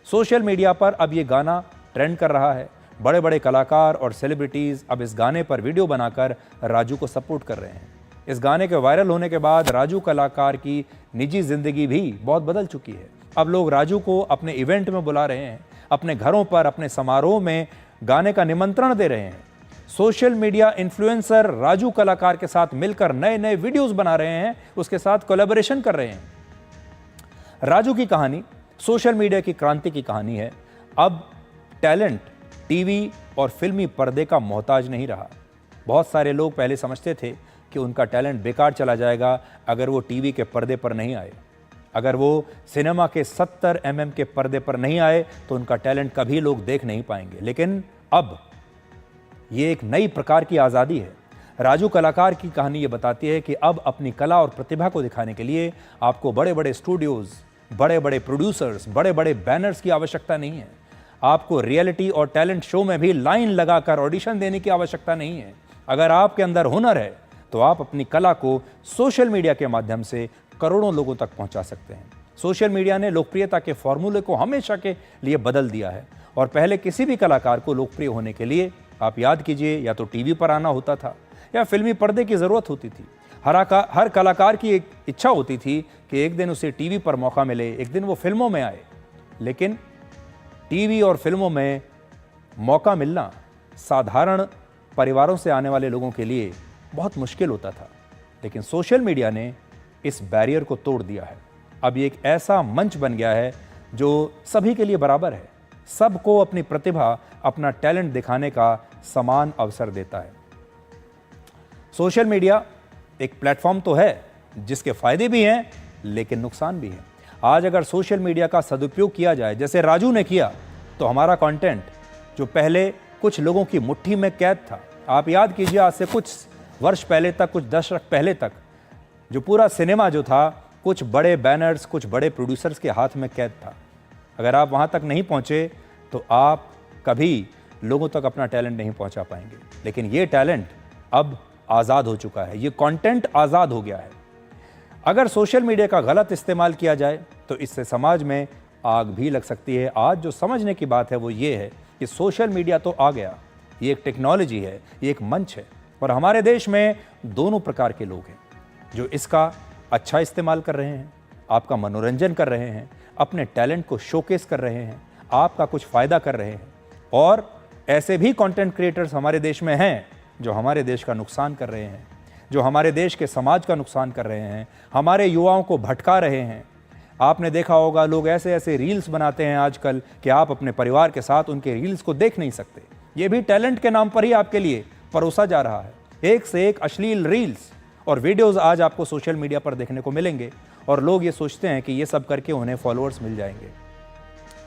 सोशल मीडिया पर अब ये गाना ट्रेंड कर रहा है। बड़े बड़े कलाकार और सेलिब्रिटीज अब इस गाने पर वीडियो बनाकर राजू को सपोर्ट कर रहे हैं। इस गाने के वायरल होने के बाद राजू कलाकार की निजी जिंदगी भी बहुत बदल चुकी है। अब लोग राजू को अपने इवेंट में बुला रहे हैं, अपने घरों पर, अपने समारोह में गाने का निमंत्रण दे रहे हैं। सोशल मीडिया इन्फ्लुएंसर राजू कलाकार के साथ मिलकर नए नए वीडियोस बना रहे हैं, उसके साथ कोलैबोरेशन कर रहे हैं। राजू की कहानी सोशल मीडिया की क्रांति की कहानी है। अब टैलेंट टीवी और फिल्मी पर्दे का मोहताज नहीं रहा। बहुत सारे लोग पहले समझते थे कि उनका टैलेंट बेकार चला जाएगा अगर वो टीवी के पर्दे पर नहीं आए, अगर वो सिनेमा के 70 mm के पर्दे पर नहीं आए तो उनका टैलेंट कभी लोग देख नहीं पाएंगे। लेकिन अब ये एक नई प्रकार की आज़ादी है। राजू कलाकार की कहानी ये बताती है कि अब अपनी कला और प्रतिभा को दिखाने के लिए आपको बड़े बड़े स्टूडियोज़, बड़े बड़े प्रोड्यूसर्स, बड़े बड़े बैनर्स की आवश्यकता नहीं है। आपको रियलिटी और टैलेंट शो में भी लाइन लगाकर ऑडिशन देने की आवश्यकता नहीं है। अगर आपके अंदर हुनर है तो आप अपनी कला को सोशल मीडिया के माध्यम से करोड़ों लोगों तक पहुंचा सकते हैं। सोशल मीडिया ने लोकप्रियता के फॉर्मूले को हमेशा के लिए बदल दिया है। और पहले किसी भी कलाकार को लोकप्रिय होने के लिए आप याद कीजिए, या तो टीवी पर आना होता था या फिल्मी पर्दे की ज़रूरत होती थी। हर कलाकार की एक इच्छा होती थी कि एक दिन उसे टीवी पर मौका मिले, एक दिन वो फिल्मों में आए। लेकिन टीवी और फिल्मों में मौका मिलना साधारण परिवारों से आने वाले लोगों के लिए बहुत मुश्किल होता था। लेकिन सोशल मीडिया ने इस बैरियर को तोड़ दिया है। अब ये एक ऐसा मंच बन गया है जो सभी के लिए बराबर है। सबको अपनी प्रतिभा, अपना टैलेंट दिखाने का समान अवसर देता है। सोशल मीडिया एक प्लेटफॉर्म तो है जिसके फायदे भी हैं लेकिन नुकसान भी हैं। आज अगर सोशल मीडिया का सदुपयोग किया जाए जैसे राजू ने किया, तो हमारा कंटेंट जो पहले कुछ लोगों की मुट्ठी में कैद था, आप याद कीजिए, आज से कुछ वर्ष पहले तक, कुछ दशक पहले तक जो पूरा सिनेमा जो था कुछ बड़े बैनर्स, कुछ बड़े प्रोड्यूसर्स के हाथ में कैद था। अगर आप वहाँ तक नहीं पहुँचे तो आप कभी लोगों तक अपना टैलेंट नहीं पहुँचा पाएंगे। लेकिन ये टैलेंट अब आज़ाद हो चुका है, ये कंटेंट आज़ाद हो गया है। अगर सोशल मीडिया का गलत इस्तेमाल किया जाए तो इससे समाज में आग भी लग सकती है। आज जो समझने की बात है वो ये है कि सोशल मीडिया तो आ गया, ये एक टेक्नोलॉजी है, ये एक मंच है, और हमारे देश में दोनों प्रकार के लोग हैं जो इसका अच्छा इस्तेमाल कर रहे हैं, आपका मनोरंजन कर रहे हैं, अपने टैलेंट को शोकेस कर रहे हैं, आपका कुछ फ़ायदा कर रहे हैं, और ऐसे भी कंटेंट क्रिएटर्स हमारे देश में हैं जो हमारे देश का नुकसान कर रहे हैं, जो हमारे देश के समाज का नुकसान कर रहे हैं, हमारे युवाओं को भटका रहे हैं। आपने देखा होगा लोग ऐसे ऐसे रील्स बनाते हैं आजकल कि आप अपने परिवार के साथ उनके रील्स को देख नहीं सकते। ये भी टैलेंट के नाम पर ही आपके लिए परोसा जा रहा है। एक से एक अश्लील रील्स और वीडियोस आज आपको सोशल मीडिया पर देखने को मिलेंगे, और लोग ये सोचते हैं कि ये सब करके उन्हें फॉलोअर्स मिल जाएंगे।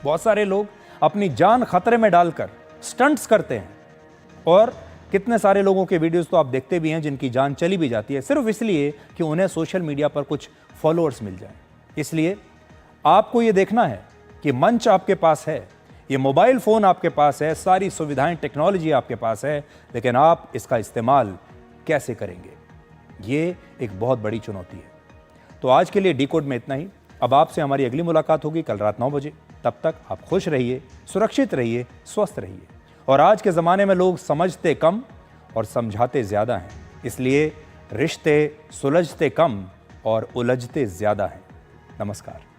बहुत सारे लोग अपनी जान खतरे में डालकर स्टंट्स करते हैं, और कितने सारे लोगों के वीडियोस तो आप देखते भी हैं जिनकी जान चली भी जाती है सिर्फ इसलिए कि उन्हें सोशल मीडिया पर कुछ फॉलोअर्स मिल जाएं। इसलिए आपको ये देखना है कि मंच आपके पास है, ये मोबाइल फ़ोन आपके पास है, सारी सुविधाएं, टेक्नोलॉजी आपके पास है, लेकिन आप इसका इस्तेमाल कैसे करेंगे, ये एक बहुत बड़ी चुनौती है। तो आज के लिए डिकोड में इतना ही। अब आपसे हमारी अगली मुलाकात होगी कल रात 9 बजे। तब तक आप खुश रहिए, सुरक्षित रहिए, स्वस्थ रहिए। और आज के ज़माने में लोग समझते कम और समझाते ज़्यादा हैं, इसलिए रिश्ते सुलझते कम और उलझते ज़्यादा हैं। नमस्कार।